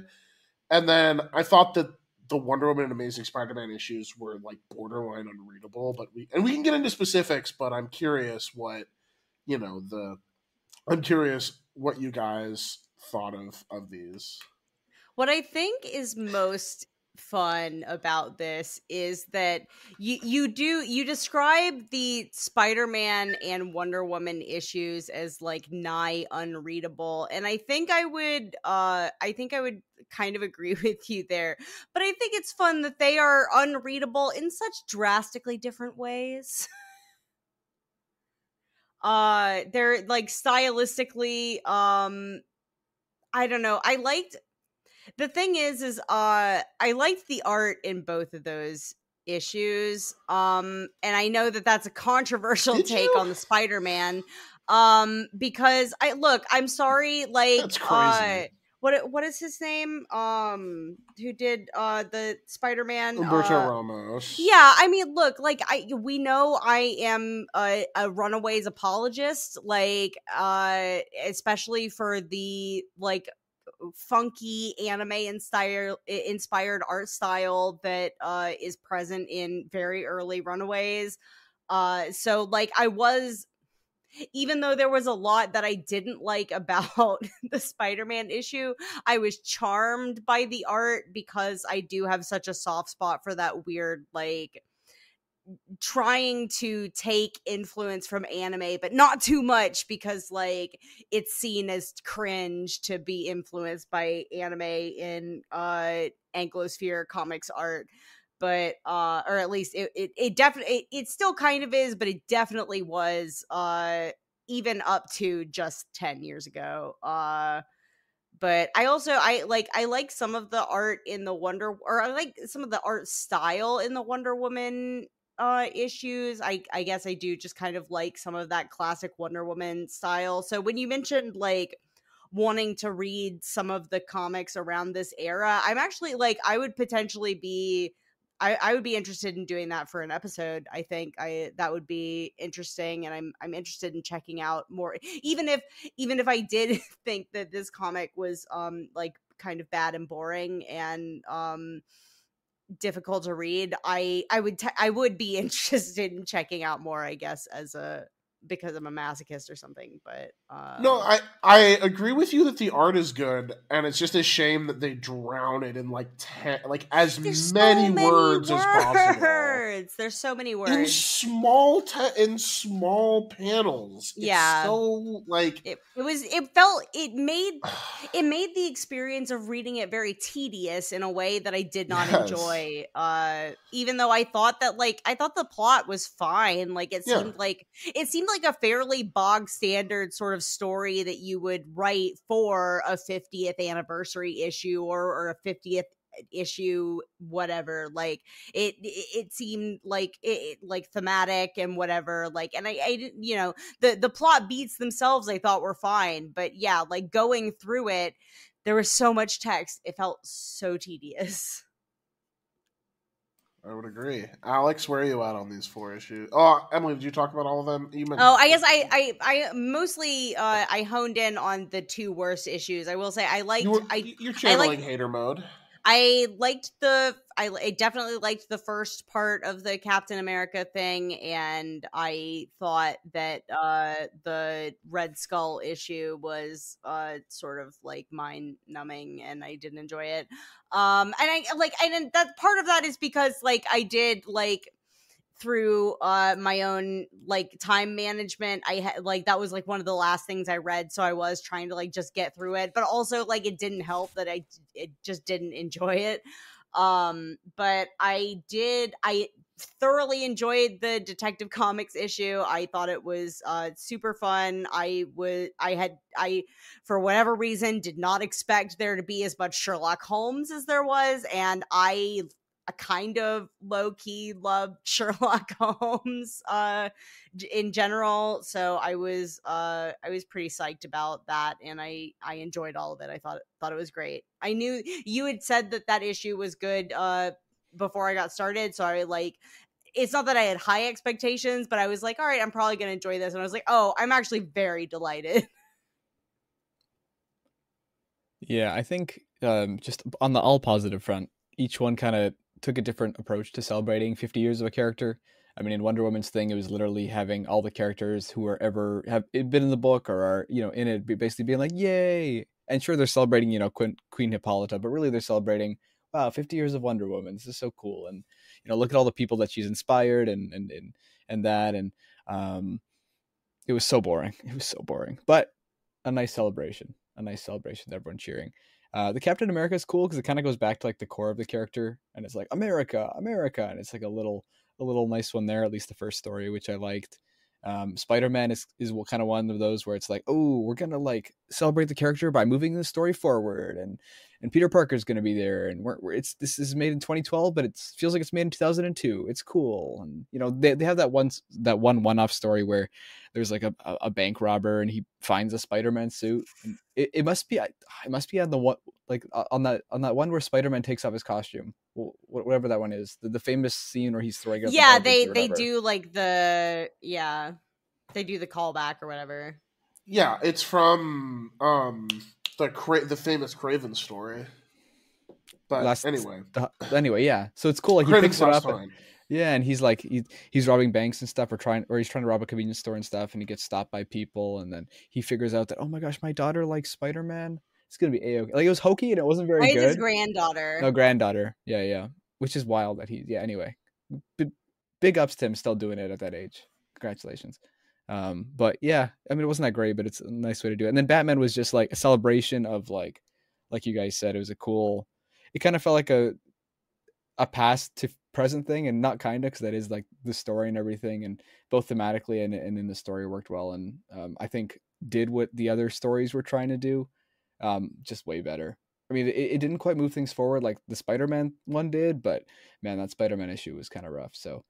Speaker 1: And then I thought that the Wonder Woman and Amazing Spider-Man issues were like borderline unreadable, but we can get into specifics, but I'm curious what, I'm curious what you guys thought of these.
Speaker 2: What I think is most fun about this is that you describe the Spider-Man and Wonder Woman issues as like nigh unreadable, and I think I would kind of agree with you there, but I think it's fun that they are unreadable in such drastically different ways. They're like stylistically, I don't know, the thing is I liked the art in both of those issues. And I know that that's a controversial take on the Spider-Man. Because I'm sorry, like
Speaker 1: that's crazy.
Speaker 2: What is his name? Who did the Spider-Man?
Speaker 1: Umberto Ramos.
Speaker 2: Yeah, I mean, look, like we know I am a Runaways apologist, like especially for the like funky anime inspired art style that is present in very early Runaways. So like even though there was a lot that I didn't like about the Spider-Man issue, I was charmed by the art because I do have such a soft spot for that weird, like, trying to take influence from anime, but not too much because, like, it's seen as cringe to be influenced by anime in Anglosphere comics art. But or at least it definitely it still kind of is, but it definitely was even up to just 10 years ago. But I like some of the art in the I like some of the art style in the Wonder Woman issues. I guess I do just kind of like some of that classic Wonder Woman style. So when you mentioned like wanting to read some of the comics around this era, I'm actually like I would potentially be I would be interested in doing that for an episode. I think that would be interesting, and I'm interested in checking out more. Even if I did think that this comic was like kind of bad and boring and difficult to read, I would be interested in checking out more, I guess, because I'm a masochist or something. But
Speaker 1: no, I agree with you that the art is good, and it's just a shame that they drown it in like as many words as possible.
Speaker 2: There's so many words
Speaker 1: in small panels.
Speaker 2: Yeah,
Speaker 1: it's so like
Speaker 2: it made the experience of reading it very tedious in a way that I did not enjoy. Even though I thought the plot was fine, like it seemed like a fairly bog standard sort of story that you would write for a 50th anniversary issue or a 50th issue, whatever. Like it seemed like like thematic and whatever, like, and I didn't, the plot beats themselves I thought were fine, but yeah, like going through it, there was so much text. It felt so tedious.
Speaker 1: I would agree. Alex, where are you at on these 4 issues? Oh, Emily, did you talk about all of them? You
Speaker 2: Oh, I guess I mostly I honed in on the 2 worst issues. I will say
Speaker 1: you're channeling hater mode.
Speaker 2: I definitely liked the first part of the Captain America thing, and I thought that the Red Skull issue was sort of like mind numbing, and I didn't enjoy it. And that part of that is because like I did like through my own like time management, I had like that was like one of the last things I read, so I was trying to like just get through it, but also like it didn't help that it just didn't enjoy it. But I thoroughly enjoyed the Detective Comics issue. I thought it was super fun. I for whatever reason did not expect there to be as much Sherlock Holmes as there was, and I kind of low-key loved Sherlock Holmes in general, so I was pretty psyched about that, and I enjoyed all of it. I thought it was great. I knew you had said that issue was good before I got started, so I like, it's not that I had high expectations, but I was like, all right, I'm probably gonna enjoy this, and I was like, oh, I'm actually very delighted.
Speaker 3: Yeah, I think just on the all positive front, each one kind of took a different approach to celebrating 50 years of a character. I mean, in Wonder Woman's thing, it was literally having all the characters who are ever have been in the book or are, you know, in it, basically being like, yay. And sure, they're celebrating, you know, Queen Hippolyta, but really they're celebrating, wow, 50 years of Wonder Woman. This is so cool. And, you know, look at all the people that she's inspired and that. And it was so boring. It was so boring, but a nice celebration. Everyone cheering. The Captain America is cool because it kind of goes back to like the core of the character, and it's like America, and it's like a little nice one there. At least the first story, which I liked. Spider-Man is kind of one of those where it's like, oh, we're gonna like celebrate the character by moving the story forward, and Peter Parker's gonna be there, and this is made in 2012, but it feels like it's made in 2002. It's cool, and you know they have that one-off story where there's like a bank robber and he finds a Spider-Man suit. And it must be on the one like on that one where Spider-Man takes off his costume, whatever that one is, the famous scene where he's throwing up.
Speaker 2: Yeah, they do like they do the callback or whatever.
Speaker 1: Yeah, it's from the famous Craven story. But
Speaker 3: anyway, yeah. So it's cool. Like he picks it up. Yeah, and he's like he's robbing banks and stuff, or he's trying to rob a convenience store and stuff, and he gets stopped by people, and then he figures out that, oh my gosh, my daughter likes Spider-Man. It's gonna be A-okay. Like it was hokey and it wasn't very good.
Speaker 2: His granddaughter.
Speaker 3: No, granddaughter. Yeah. Which is wild that anyway. Big ups to him still doing it at that age. Congratulations. But yeah, I mean it wasn't that great, but it's a nice way to do it. And then Batman was just like a celebration of like you guys said, it was it kind of felt like a past to present thing, and not kind of, because that is like the story and everything, and both thematically and in the story worked well, and I think did what the other stories were trying to do, just way better. I mean, it didn't quite move things forward like the Spider-Man one did, but man, that Spider-Man issue was kind of rough. So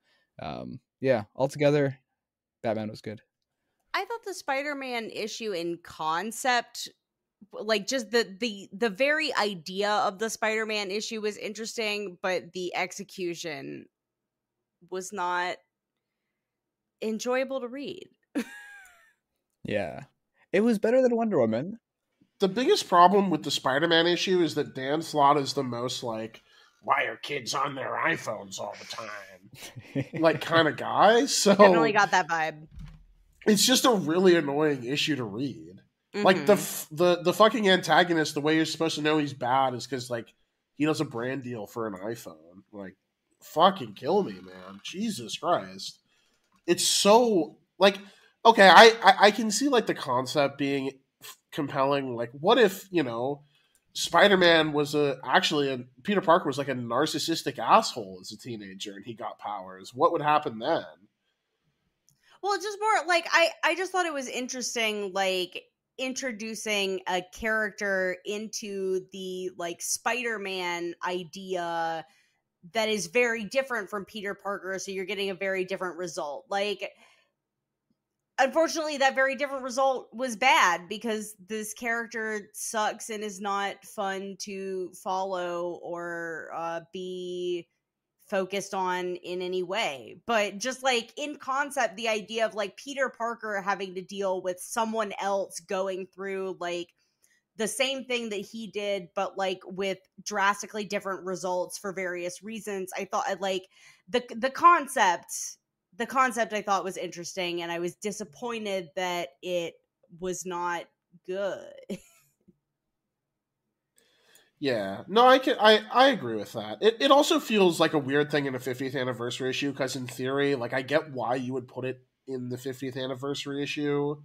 Speaker 3: yeah, altogether Batman was good.
Speaker 2: I thought the Spider-Man issue in concept, like just the very idea of the Spider-Man issue was interesting, but the execution was not enjoyable to read.
Speaker 3: Yeah, it was better than Wonder Woman.
Speaker 1: The biggest problem with the Spider-Man issue is that Dan Slott is the most like, why are kids on their iPhones all the time? Like kind of guy. So
Speaker 2: definitely got that vibe.
Speaker 1: It's just a really annoying issue to read. Mm-hmm. Like the fucking antagonist, the way you're supposed to know he's bad is because like he does a brand deal for an iPhone. Like, fucking kill me, man. Jesus Christ. It's so like, okay, I can see like the concept being compelling. Like, what if, you know, Spider-Man was Peter Parker was like a narcissistic asshole as a teenager and he got powers? What would happen then?
Speaker 2: Well, just more like I just thought it was interesting, like introducing a character into the like Spider-Man idea that is very different from Peter Parker, so you're getting a very different result. Like unfortunately, that very different result was bad because this character sucks and is not fun to follow or be focused on in any way. But just like in concept, the idea of like Peter Parker having to deal with someone else going through like the same thing that he did, but like with drastically different results for various reasons. I thought like the concept I thought was interesting, and I was disappointed that it was not good.
Speaker 1: Yeah, no, I agree with that. It also feels like a weird thing in a 50th anniversary issue because in theory, like I get why you would put it in the 50th anniversary issue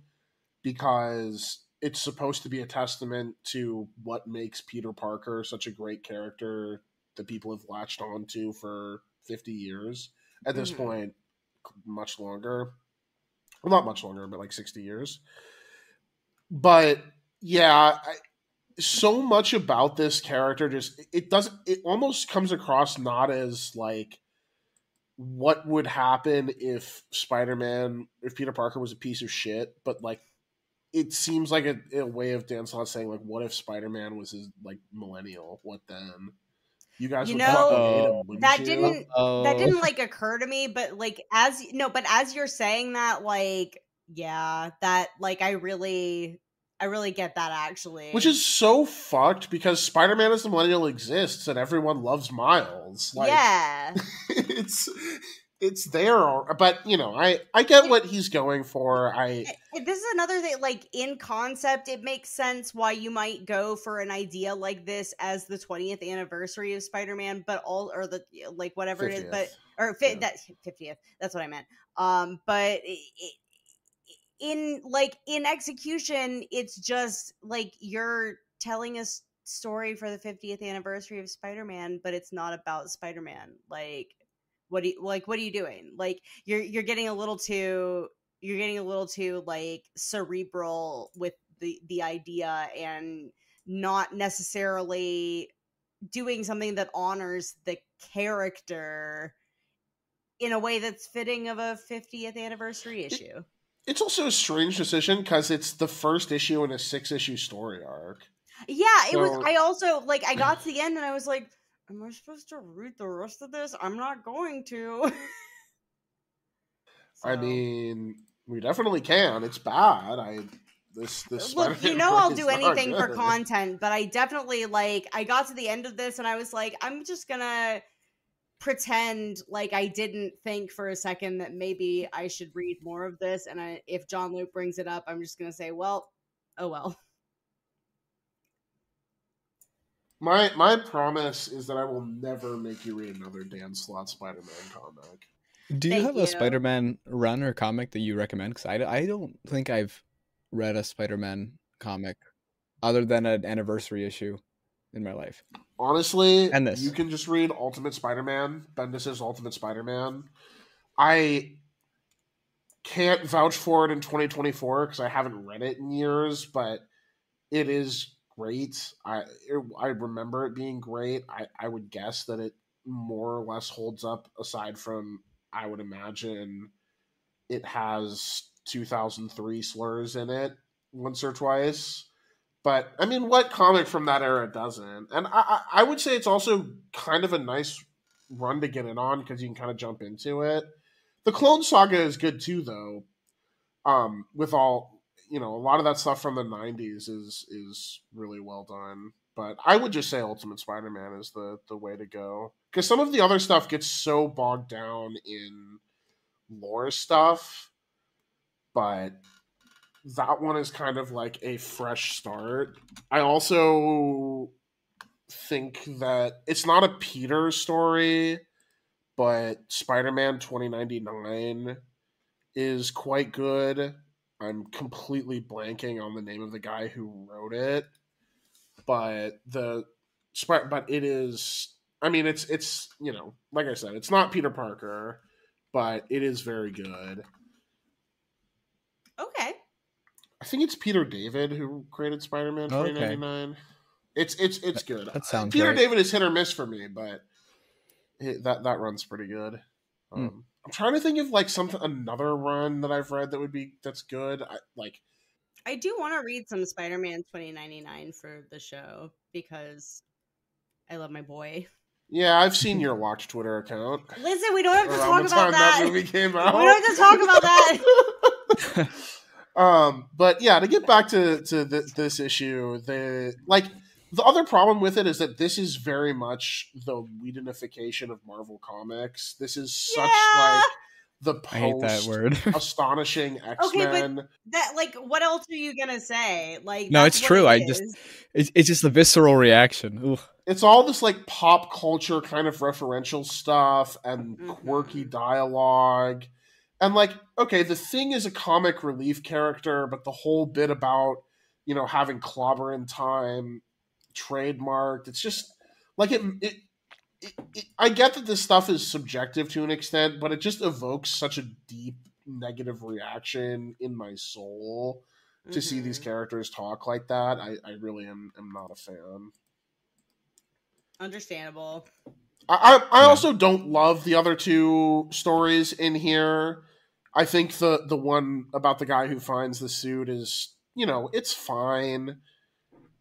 Speaker 1: because it's supposed to be a testament to what makes Peter Parker such a great character that people have latched on to for 50 years. At this point, much longer. Well, not much longer, but like 60 years. But yeah, so much about this character just it almost comes across not as like what would happen if Peter Parker was a piece of shit, but like it seems like a way of Dan Slott saying like, what if Spider-Man was his like millennial? What then? You guys
Speaker 2: You
Speaker 1: would
Speaker 2: know,
Speaker 1: fucking hate him, wouldn't
Speaker 2: that
Speaker 1: you?
Speaker 2: didn't like occur to me, but like as you're saying that, like, yeah, that like I really get that actually.
Speaker 1: Which is so fucked because Spider-Man as the millennial exists and everyone loves Miles. Like,
Speaker 2: yeah.
Speaker 1: it's there, but you know, I get what he's going for.
Speaker 2: This is another thing, like in concept, it makes sense why you might go for an idea like this as the 20th anniversary of Spider-Man, but or the like whatever 50th. It is, but or yeah. That 50th. That's what I meant. But in execution, it's just like you're telling a story for the 50th anniversary of Spider-Man, but it's not about Spider-Man. Like, what are you doing? Like, you're getting a little too like cerebral with the idea and not necessarily doing something that honors the character in a way that's fitting of a 50th anniversary issue.
Speaker 1: It's also a strange decision because it's the first issue in a 6-issue story arc.
Speaker 2: Yeah, it was. I also like. I got to the end and I was like, "Am I supposed to read the rest of this? I'm not going to."
Speaker 1: So. I mean, we definitely can. It's bad. This
Speaker 2: look, you know, I'll do anything for content, but I definitely like. I got to the end of this and I was like, I'm just gonna pretend like I didn't think for a second that maybe I should read more of this, and if John Luke brings it up, I'm just gonna say, well, oh well.
Speaker 1: My promise is that I will never make you read another Dan Slott Spider-Man comic.
Speaker 3: Do you have a Spider-Man run or comic that you recommend? Because I don't think I've read a Spider-Man comic other than an anniversary issue in my life.
Speaker 1: Honestly, you can just read Ultimate Spider-Man, Bendis' Ultimate Spider-Man. I can't vouch for it in 2024 because I haven't read it in years, but it is great. I remember it being great. I would guess that it more or less holds up, aside from, I would imagine, it has 2003 slurs in it once or twice. But, I mean, what comic from that era doesn't? And I would say it's also kind of a nice run to get in on because you can kind of jump into it. The Clone Saga is good too, though. With all, you know, a lot of that stuff from the 90s is really well done. But I would just say Ultimate Spider-Man is the way to go. Because some of the other stuff gets so bogged down in lore stuff. But that one is kind of like a fresh start. I also think that it's not a Peter story, but Spider-Man 2099 is quite good. I'm completely blanking on the name of the guy who wrote it, but it is. I mean, it's you know, like I said, it's not Peter Parker, but it is very good.
Speaker 2: Okay.
Speaker 1: I think it's Peter David who created Spider-Man 2099. Okay. It's good.
Speaker 3: That sounds
Speaker 1: Peter
Speaker 3: right.
Speaker 1: David is hit or miss for me, but that runs pretty good. I'm trying to think of like another run that I've read that's good.
Speaker 2: I do want to read some Spider-Man 2099 for the show because I love my boy.
Speaker 1: Yeah, I've seen your Watch Twitter account.
Speaker 2: Listen, we don't have to
Speaker 1: around
Speaker 2: talk
Speaker 1: the time
Speaker 2: about that.
Speaker 1: movie came out.
Speaker 2: We don't have to talk about that.
Speaker 1: But yeah, to get back to this issue, the other problem with it is that this is very much the Whedonification of Marvel Comics. This is such like the
Speaker 3: I hate that
Speaker 1: post
Speaker 3: word.
Speaker 1: astonishing X-Men.
Speaker 2: Okay, but that like, what else are you gonna say? Like,
Speaker 3: No,
Speaker 2: that's
Speaker 3: it's
Speaker 2: what
Speaker 3: true.
Speaker 2: it is.
Speaker 3: It's just the visceral reaction. Ugh.
Speaker 1: It's all this like pop culture kind of referential stuff and quirky dialogue. And like, okay, the Thing is a comic relief character, but the whole bit about, having clobberin' time trademarked, it's just like I get that this stuff is subjective to an extent, but it just evokes such a deep negative reaction in my soul to see these characters talk like that. I really am not a fan.
Speaker 2: Understandable.
Speaker 1: I also don't love the other two stories in here. I think the one about the guy who finds the suit is, it's fine.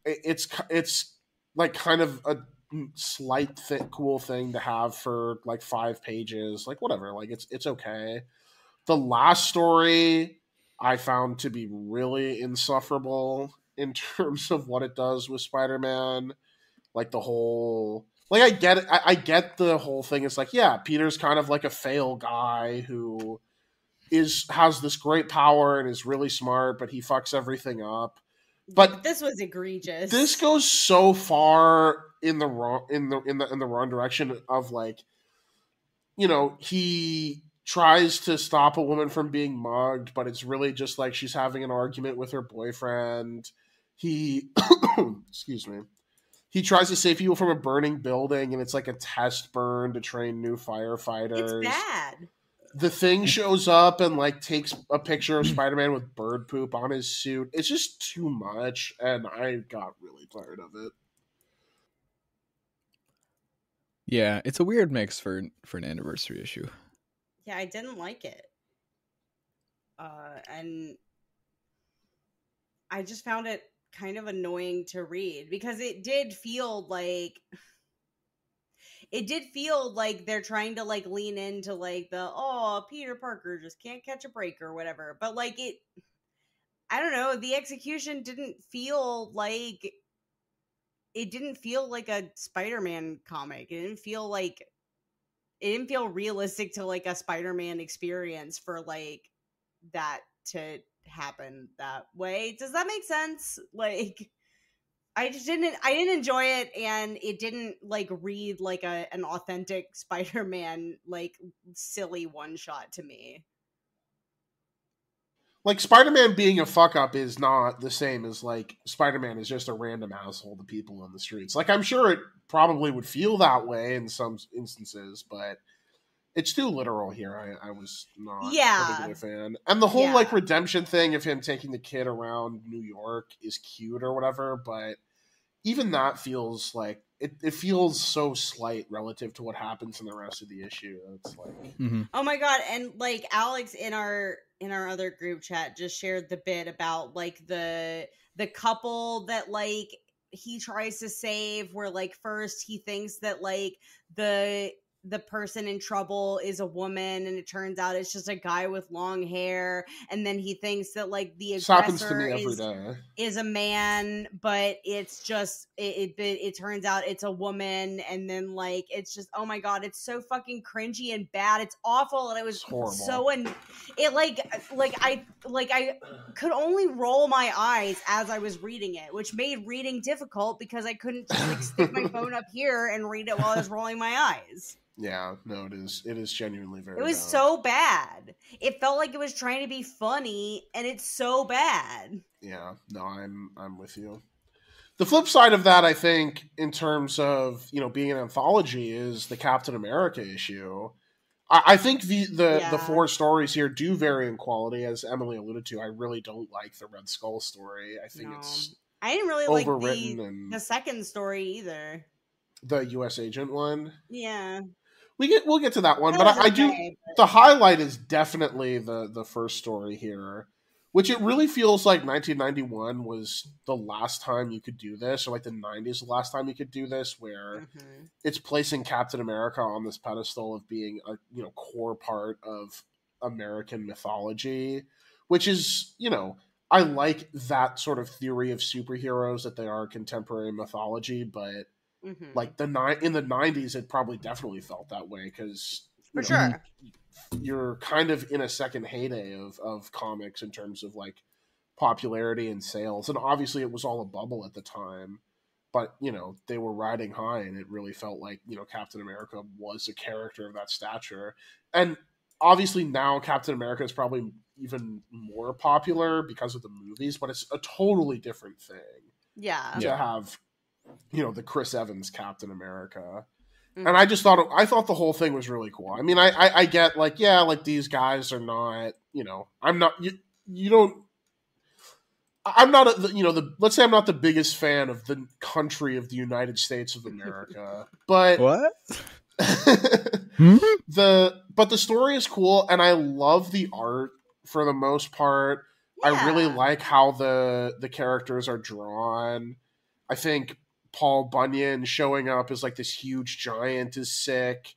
Speaker 1: It's like kind of a slight cool thing to have for like 5 pages, like whatever, like it's okay. The last story I found to be really insufferable in terms of what it does with Spider-Man. Like the whole, like I get it. I get the whole thing. It's like, yeah, Peter's kind of like a fail guy who has this great power and is really smart, but he fucks everything up. But
Speaker 2: this was egregious.
Speaker 1: This goes so far in the wrong direction of like, he tries to stop a woman from being mugged, but it's really just like she's having an argument with her boyfriend. He excuse me. He tries to save people from a burning building, and it's like a test burn to train new firefighters.
Speaker 2: It's bad.
Speaker 1: The Thing shows up and like takes a picture of Spider-Man with bird poop on his suit. It's just too much, and I got really tired of it.
Speaker 3: Yeah, it's a weird mix for an anniversary issue.
Speaker 2: Yeah, I didn't like it. And I just found it kind of annoying to read because it did feel like they're trying to like lean into like Peter Parker just can't catch a break or whatever, but like I don't know, the execution didn't feel like a Spider-Man comic. It didn't feel realistic to like a Spider-Man experience for like that to happen that way. Does that make sense? Like I didn't enjoy it, and it didn't like read like an authentic Spider-Man like silly one shot to me.
Speaker 1: Like Spider-Man being a fuck up is not the same as like Spider-Man is just a random asshole to people on the streets. Like I'm sure it probably would feel that way in some instances, but it's too literal here. I was not a particular fan. And the whole like redemption thing of him taking the kid around New York is cute or whatever, but even that feels like it feels so slight relative to what happens in the rest of the issue. It's like
Speaker 2: Oh my god, and like Alex in our other group chat just shared the bit about like the couple that like he tries to save, where like first he thinks that like the person in trouble is a woman, and it turns out it's just a guy with long hair, and then he thinks that like the aggressor is a man, but it's just it turns out it's a woman, and then like it's just, oh my god, it's so fucking cringy and bad. It's awful, and it was so, and it like I could only roll my eyes as I was reading it, which made reading difficult because I couldn't just like stick my phone up here and read it while I was rolling my eyes.
Speaker 1: Yeah, no, it is genuinely very
Speaker 2: It was
Speaker 1: bad.
Speaker 2: so bad. It felt like it was trying to be funny, and it's so bad.
Speaker 1: Yeah, no, I'm with you. The flip side of that, I think, in terms of, being an anthology, is the Captain America issue. I think the 4 stories here do vary in quality, as Emily alluded to. I really don't like the Red Skull story. I think it's
Speaker 2: I didn't really
Speaker 1: overwritten
Speaker 2: like the second story either.
Speaker 1: The U.S. Agent one?
Speaker 2: Yeah.
Speaker 1: we'll get to that one,
Speaker 2: That
Speaker 1: but
Speaker 2: was
Speaker 1: I do.
Speaker 2: okay, but-
Speaker 1: The highlight is definitely the first story here, which it really feels like 1991 was the last time you could do this, or like the 90s the last time you could do this, where it's placing Captain America on this pedestal of being a core part of American mythology, which is I like that sort of theory of superheroes that they are contemporary mythology, but like in the 90s it probably definitely felt that way because
Speaker 2: for sure
Speaker 1: you're kind of in a second heyday of comics in terms of like popularity and sales, and obviously it was all a bubble at the time, but they were riding high, and it really felt like Captain America was a character of that stature. And obviously now Captain America is probably even more popular because of the movies, but it's a totally different thing to have the Chris Evans Captain America. And I just thought the whole thing was really cool. I mean, I get like, yeah, like these guys are not, I'm not, you don't, I'm not, let's say I'm not the biggest fan of the country of the United States of America, but
Speaker 3: What?
Speaker 1: but the story is cool, and I love the art for the most part. I really like how the characters are drawn. I think Paul Bunyan showing up as like this huge giant is sick,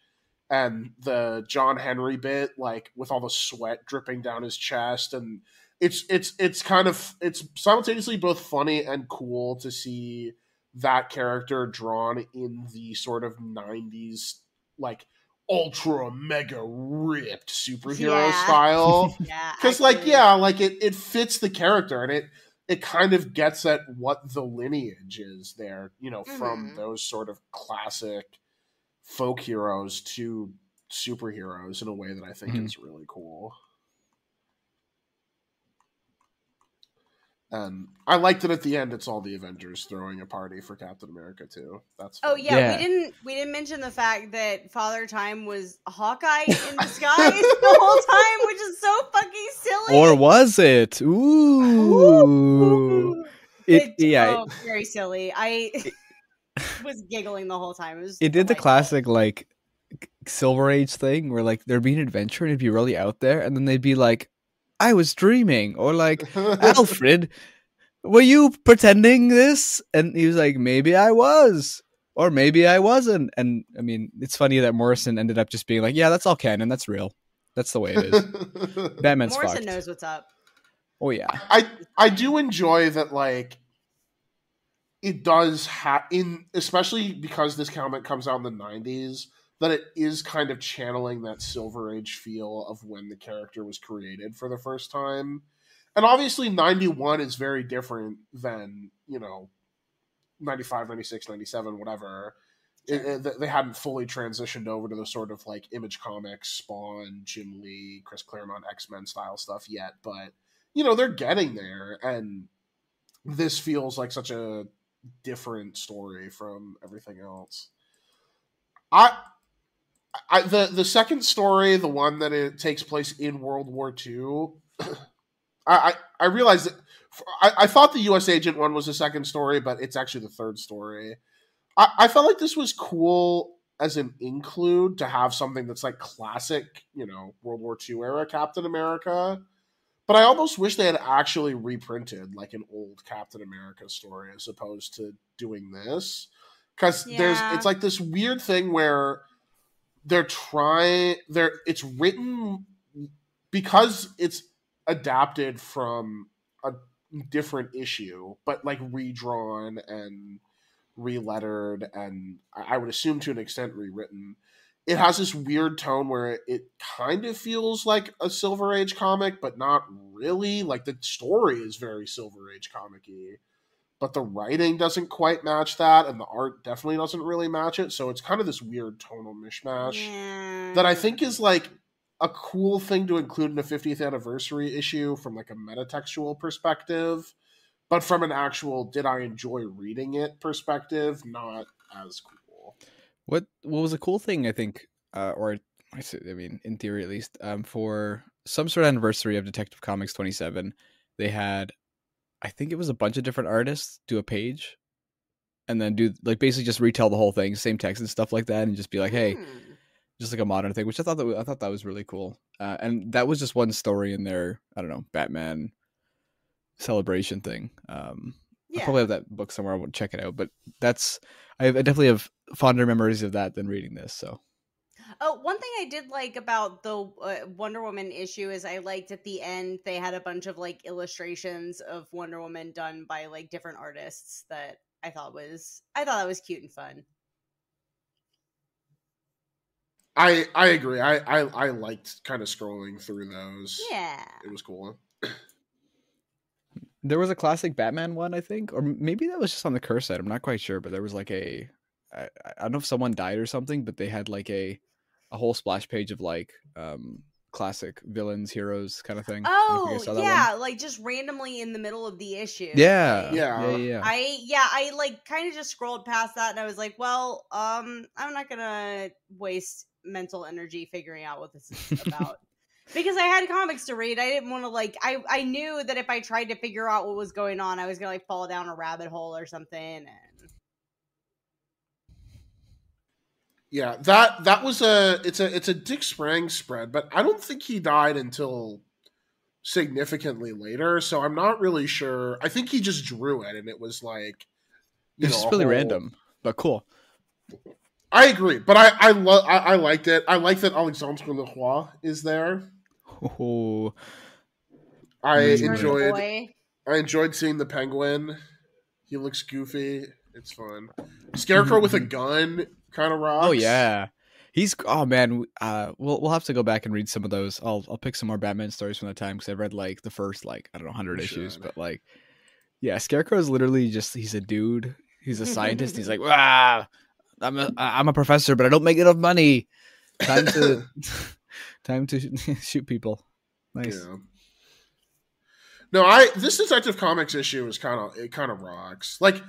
Speaker 1: and the John Henry bit, like with all the sweat dripping down his chest, and it's kind of, it's simultaneously both funny and cool to see that character drawn in the sort of 90s like ultra mega ripped superhero style. Because it fits the character, and it kind of gets at what the lineage is there, from those sort of classic folk heroes to superheroes in a way that I think is really cool. And I liked it at the end. It's all the Avengers throwing a party for Captain America too. That's fun.
Speaker 2: We didn't mention the fact that Father Time was Hawkeye in disguise the whole time, which is so fucking silly.
Speaker 3: Or was it? Ooh.
Speaker 2: Very silly. I was giggling the whole time.
Speaker 3: It did the classic like Silver Age thing where like there'd be an adventure and it'd be really out there, and then they'd be like, I was dreaming, or like, Alfred, were you pretending this? And he was like, maybe I was, or maybe I wasn't. And I mean, it's funny that Morrison ended up just being like, yeah, that's all canon, that's real, that's the way it is. Batman's
Speaker 2: Morrison
Speaker 3: fucked.
Speaker 2: knows what's up.
Speaker 3: Oh yeah,
Speaker 1: I do enjoy that. Like, it does especially because this comic comes out in the 90s, that it is kind of channeling that Silver Age feel of when the character was created for the first time. And obviously 91 is very different than, 95, 96, 97, whatever. Sure. They hadn't fully transitioned over to the sort of like Image Comics, Spawn, Jim Lee, Chris Claremont, X-Men style stuff yet. But, they're getting there. And this feels like such a different story from everything else. The second story, the one that it takes place in World War II, I realized that I thought the U.S. Agent one was the second story, but it's actually the third story. I felt like this was cool as an include to have something that's like classic, World War II era Captain America. But I almost wish they had actually reprinted like an old Captain America story as opposed to doing this. Because it's like this weird thing where it's written because it's adapted from a different issue, but like redrawn and relettered, and I would assume to an extent rewritten. It has this weird tone where it kind of feels like a Silver Age comic, but not really. Like the story is very Silver Age comic-y, but the writing doesn't quite match that, and the art definitely doesn't really match it. So it's kind of this weird tonal mishmash that I think is like a cool thing to include in a 50th anniversary issue from like a metatextual perspective, but from an actual did I enjoy reading it perspective, not as cool.
Speaker 3: What was a cool thing, I think, or I mean, in theory at least, for some sort of anniversary of Detective Comics 27, they had, I think it was a bunch of different artists do a page and then do like basically just retell the whole thing, same text and stuff like that, and just be like, hey, just like a modern thing, which I thought that was really cool. And that was just one story in their, I don't know, Batman celebration thing. I
Speaker 2: Yeah.
Speaker 3: probably have that book somewhere. I would check it out, but I definitely have fonder memories of that than reading this. So
Speaker 2: Oh, one thing I did like about the Wonder Woman issue is I liked at the end they had a bunch of like illustrations of Wonder Woman done by like different artists that I thought that was cute and fun.
Speaker 1: I agree. I liked kind of scrolling through those.
Speaker 2: Yeah.
Speaker 1: It was cool.
Speaker 3: there was a classic Batman one, I think, or maybe that was just on the curse side. I'm not quite sure, but there was like I don't know if someone died or something, but they had like a whole splash page of like classic villains, heroes kind of thing. I don't know if you
Speaker 2: Oh,
Speaker 3: guys saw that
Speaker 2: yeah,
Speaker 3: one.
Speaker 2: like just randomly in the middle of the issue.
Speaker 3: Yeah,
Speaker 2: Like,
Speaker 1: Yeah.
Speaker 2: I like kind of just scrolled past that and I was like, well, I'm not gonna waste mental energy figuring out what this is about. Because I had comics to read. I didn't want to like I knew that if I tried to figure out what was going on, I was gonna like fall down a rabbit hole or something. And
Speaker 1: Yeah, that was it's a Dick Sprang spread, but I don't think he died until significantly later, so I'm not really sure. I think he just drew it and it was like
Speaker 3: it's just really random, but cool.
Speaker 1: I agree, but I liked it. I like that Alexandre Leroy is there.
Speaker 3: Oh,
Speaker 1: I
Speaker 2: Return boy.
Speaker 1: enjoyed seeing the Penguin. He looks goofy. It's fun. Scarecrow with a gun kind of rocks.
Speaker 3: oh yeah, oh man. We'll have to go back and read some of those. I'll pick some more Batman stories from that time because I've read like the first like I don't know 100 issues, but like yeah, Scarecrow is literally just he's a dude. He's a scientist. He's like, I'm a professor, but I don't make enough money. Time to time to shoot people. Nice.
Speaker 1: Yeah. No, this Detective Comics issue is kind of rocks. Like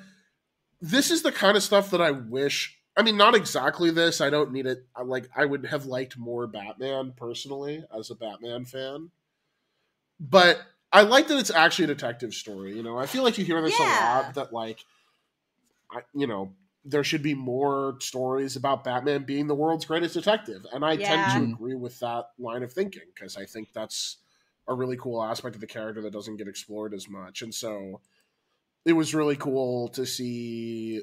Speaker 1: this is the kind of stuff that I wish. I mean, not exactly this. I don't need it. I would have liked more Batman personally as a Batman fan, but I like that it's actually a detective story. You know, I feel like you hear this a lot that like, there should be more stories about Batman being the world's greatest detective, and I tend to agree with that line of thinking because I think that's a really cool aspect of the character that doesn't get explored as much, and so it was really cool to see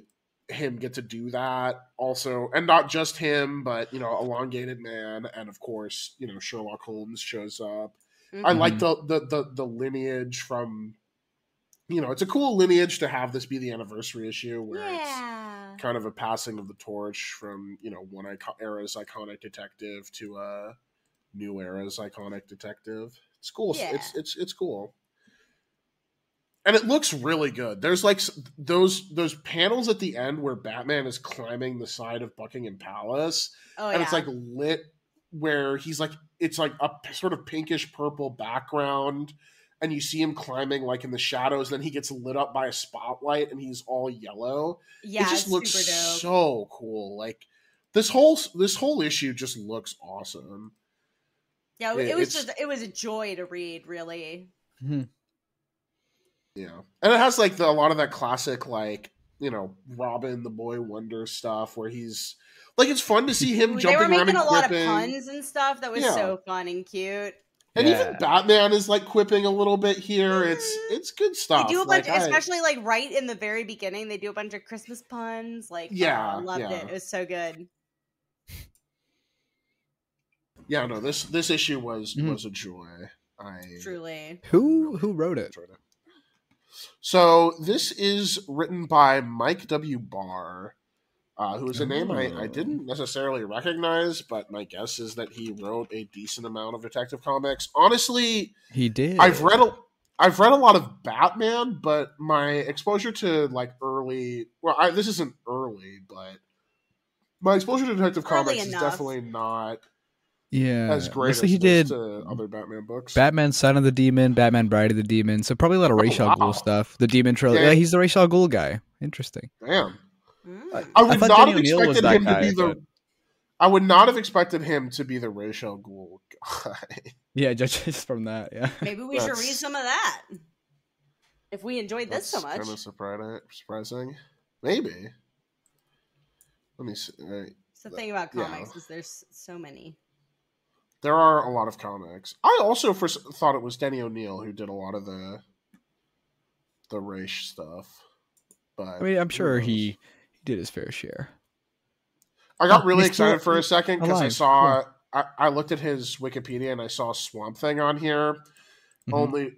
Speaker 1: him get to do that also, and not just him, but Elongated Man, and of course Sherlock Holmes shows up. I like the lineage from it's a cool lineage to have this be the anniversary issue where it's kind of a passing of the torch from one era's iconic detective to a new era's iconic detective. It's cool. It's cool. And it looks really good. There's like those panels at the end where Batman is climbing the side of Buckingham Palace, and it's like lit where he's like it's like a sort of pinkish purple background, and you see him climbing like in the shadows. Then he gets lit up by a spotlight, and he's all yellow.
Speaker 2: Yeah,
Speaker 1: it just looks so cool. Like this whole issue just looks awesome.
Speaker 2: Yeah, it was a joy to read, really.
Speaker 3: Mm-hmm.
Speaker 1: Yeah, and it has like a lot of that classic like Robin the Boy Wonder stuff where he's like it's fun to see him jumping around and quipping. They were making a lot of
Speaker 2: puns and stuff that was so fun and cute.
Speaker 1: And even Batman is like quipping a little bit here. It's good stuff.
Speaker 2: They do a bunch, especially like right in the very beginning. They do a bunch of Christmas puns. Like I loved it. It was so good.
Speaker 1: Yeah, no, this issue was a joy.
Speaker 2: Truly.
Speaker 3: Who wrote it?
Speaker 1: So this is written by Mike W. Barr, who is a name I didn't necessarily recognize, but my guess is that he wrote a decent amount of Detective Comics. Honestly,
Speaker 3: he did.
Speaker 1: I've read a lot of Batman, but my exposure to like this isn't early, but my exposure to Detective Comics is definitely not as great as
Speaker 3: he did
Speaker 1: other Batman books.
Speaker 3: Batman Son of the Demon, Batman Bride of the Demon, so probably a lot of Ra's al Ghul stuff. The Demon Trilogy. Yeah, he's the Ra's al Ghul guy. Interesting.
Speaker 1: Damn. I would not have expected him to be the. I would not have expected him to be the Ra's al Ghul guy.
Speaker 3: Yeah, just from that. Yeah.
Speaker 2: Maybe we should read some of that. If we enjoyed this so much,
Speaker 1: kind of surprising. Maybe. Let me see.
Speaker 2: the thing about
Speaker 1: Yeah.
Speaker 2: comics is there's so many.
Speaker 1: There are a lot of comics. I also first thought it was Denny O'Neil who did a lot of the race stuff. But
Speaker 3: I mean, I'm
Speaker 1: who
Speaker 3: sure
Speaker 1: knows?
Speaker 3: he did his fair share.
Speaker 1: I got
Speaker 3: Oh,
Speaker 1: really
Speaker 3: he's still
Speaker 1: excited for a second because I
Speaker 3: alive.
Speaker 1: saw I looked at his Wikipedia and I saw Swamp Thing on here.
Speaker 3: Mhm.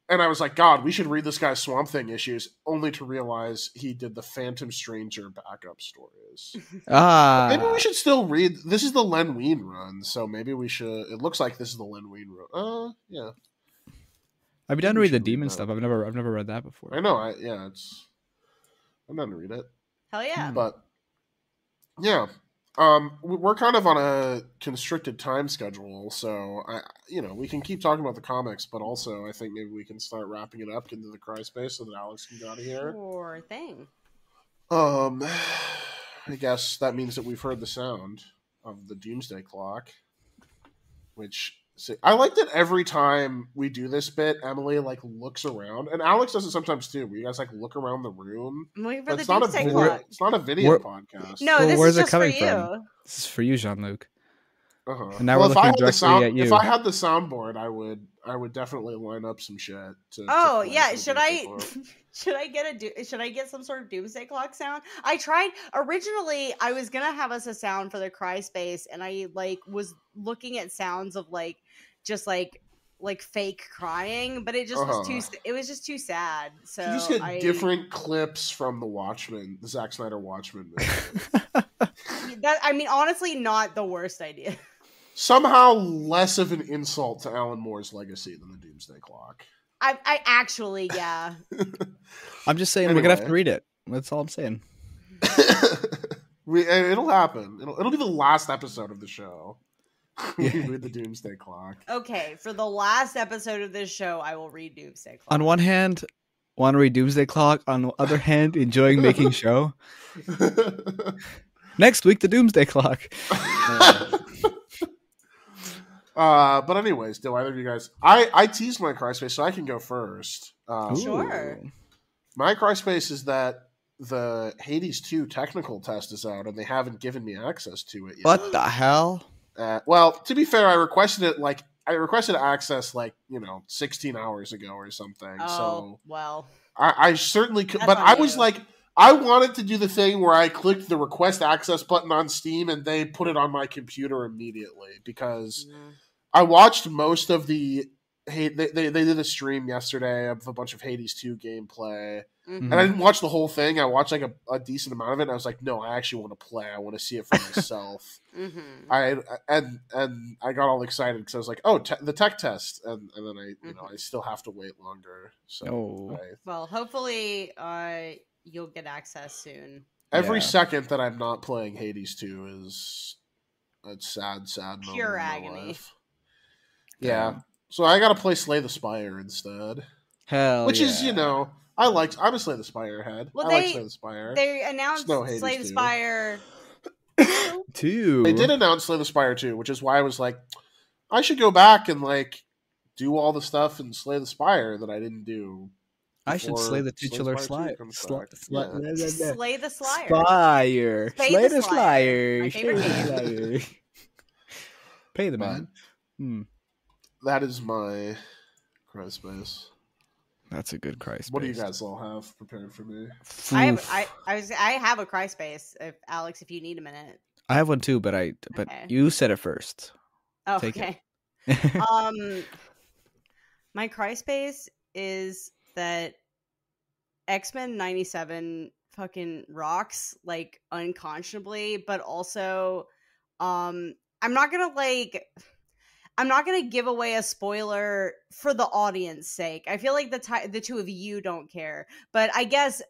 Speaker 1: And I was like, God, we should read this guy's Swamp Thing issues, only to realize he did the Phantom Stranger backup stories. Maybe we should still read. This is the Len Wein run, so maybe we should. It looks like this is the Len Wein run. Yeah.
Speaker 3: I've been down to read the demon stuff. I've never read that before.
Speaker 1: I know. I'm down to read it.
Speaker 2: Hell yeah!
Speaker 1: But yeah, we're kind of on a constricted time schedule, so we can keep talking about the comics, but also I think maybe we can start wrapping it up into the cry space so that Alex can get out of here.
Speaker 2: Sure thing.
Speaker 1: I guess that means that we've heard the sound of the Doomsday Clock, which I like that every time we do this bit, Emily looks around, and Alex does it sometimes too. Where you guys look around the room.
Speaker 2: I'm waiting for the
Speaker 1: It's not
Speaker 2: Doomsday Clock.
Speaker 1: It's not a video podcast.
Speaker 2: No,
Speaker 3: Well,
Speaker 2: this
Speaker 3: where's
Speaker 2: is
Speaker 3: it
Speaker 2: just for
Speaker 3: coming
Speaker 2: you.
Speaker 3: from? This is for you, Jean-Luc.
Speaker 1: Uh-huh.
Speaker 3: And now we're looking directly at you.
Speaker 1: If I had the soundboard, I would definitely line up some shit. To
Speaker 2: Yeah,
Speaker 1: play
Speaker 2: should I get some sort of Doomsday Clock sound? I tried originally. I was gonna have us a sound for the cry space, and I was looking at sounds of just fake crying, but it just was too. It was just too sad. So
Speaker 1: you just get different clips from the Zack Snyder Watchmen movie.
Speaker 2: Honestly, not the worst idea.
Speaker 1: Somehow less of an insult to Alan Moore's legacy than the Doomsday Clock.
Speaker 2: I actually, yeah.
Speaker 3: I'm just saying
Speaker 1: Anyway.
Speaker 3: we're gonna have to read it. That's all I'm saying.
Speaker 1: It'll happen. It'll be the last episode of the show. We read the Doomsday Clock.
Speaker 2: Okay, for the last episode of this show, I will read Doomsday Clock.
Speaker 3: On one hand, want to read Doomsday Clock. On the other hand, enjoying making show. Next week, the Doomsday Clock.
Speaker 1: But anyways, do either of you guys? I teased my cry space, so I can go first.
Speaker 2: Sure.
Speaker 1: My cry space is that the Hades 2 technical test is out, and they haven't given me access to it yet.
Speaker 3: What the hell?
Speaker 1: Well, to be fair, I requested access 16 hours ago or something.
Speaker 2: Oh,
Speaker 1: so
Speaker 2: well.
Speaker 1: I certainly could,
Speaker 2: That's
Speaker 1: but
Speaker 2: on
Speaker 1: I
Speaker 2: you.
Speaker 1: was like, I wanted to do the thing where I clicked the request access button on Steam and they put it on my computer immediately because I watched most of the they did a stream yesterday of a bunch of Hades 2 gameplay.
Speaker 2: Mm-hmm.
Speaker 1: And I didn't watch the whole thing. I watched a decent amount of it and I was like, no, I actually want to play. I want to see it for myself.
Speaker 2: Mm-hmm.
Speaker 1: I got all excited because I was like, oh, the tech test, and then I still have to wait longer. So
Speaker 2: well, hopefully you'll get access soon.
Speaker 1: Every second that I'm not playing Hades 2 is a sad
Speaker 2: pure
Speaker 1: moment in my
Speaker 2: agony.
Speaker 1: life. Yeah. So I gotta play Slay the Spire instead.
Speaker 3: Hell
Speaker 1: Which
Speaker 3: yeah.
Speaker 1: is, I'm a Slay the Spire head.
Speaker 2: Well,
Speaker 1: I like Slay the Spire.
Speaker 2: They announced Slay the Spire
Speaker 3: 2.
Speaker 1: They did announce Slay the Spire 2, which is why I was like, I should go back and do all the stuff in Slay the Spire that I didn't do.
Speaker 3: I should slay the titular
Speaker 2: Slay the Slire.
Speaker 3: Spire.
Speaker 2: Slay the
Speaker 3: Slyer.
Speaker 2: My favorite game.
Speaker 3: Pay the man.
Speaker 1: That is my cry space.
Speaker 3: That's a good cry space.
Speaker 1: What do you guys all have prepared for me?
Speaker 2: I have a cry space. Alex, if you need a minute.
Speaker 3: I have one too, but
Speaker 2: Okay.
Speaker 3: you said it first.
Speaker 2: Oh,
Speaker 3: Take
Speaker 2: okay.
Speaker 3: it.
Speaker 2: My cry space is that X-Men 97 fucking rocks unconscionably, but also I'm not gonna give away a spoiler for the audience sake. I feel like the two of you don't care, but I guess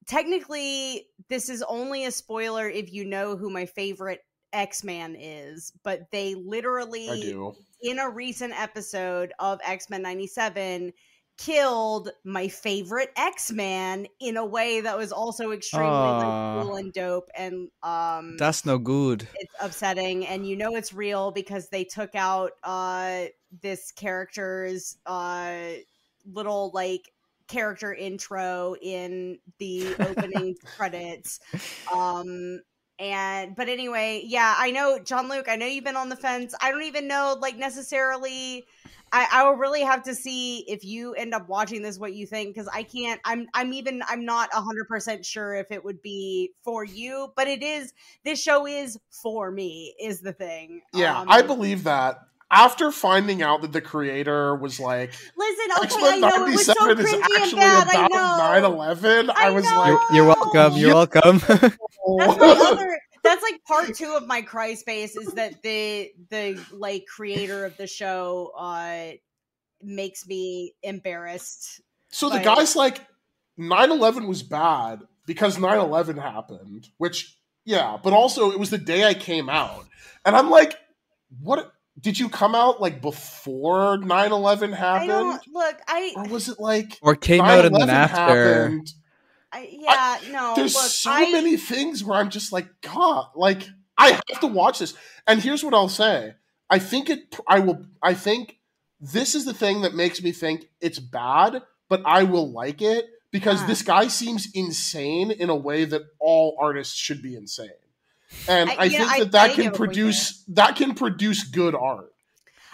Speaker 2: technically this is only a spoiler if you know who my favorite X-Man is, but they literally
Speaker 1: I do.
Speaker 2: In a recent episode of X-Men 97 killed my favorite X-Man in a way that was also extremely cool and dope, and
Speaker 3: that's no good.
Speaker 2: It's upsetting, and it's real because they took out this character's little character intro in the opening credits. But anyway, yeah, I know, John Luke, I know you've been on the fence. I don't even know, like, necessarily. I will really have to see if you end up watching this, what you think, because I can't. I'm not 100% sure if it would be for you, but it is. This show is for me. Is the thing.
Speaker 1: Yeah, I believe that. After finding out that the creator was like,
Speaker 2: listen, okay,
Speaker 1: X-Men
Speaker 2: I know it was so
Speaker 1: 97 is
Speaker 2: cringy and
Speaker 1: actually
Speaker 2: bad.
Speaker 1: about
Speaker 2: I know.
Speaker 1: 9/11, I was like,
Speaker 3: You're welcome. You're welcome.
Speaker 2: That's my other. That's like part 2 of my cry space, is that the like creator of the show makes me embarrassed.
Speaker 1: So the guy's like, 9/11 was bad because 9/11 happened, which, yeah, but also it was the day I came out. And I'm like, what? Did you come out like before 9/11 happened? Or was it like,
Speaker 3: or came out and then after?
Speaker 1: Happened?
Speaker 2: No.
Speaker 1: There's many things where I'm just like, God, like, I have to watch this. And here's what I'll say. I think this is the thing that makes me think it's bad, but I will like it because this guy seems insane in a way that all artists should be insane. And I think that can produce good art.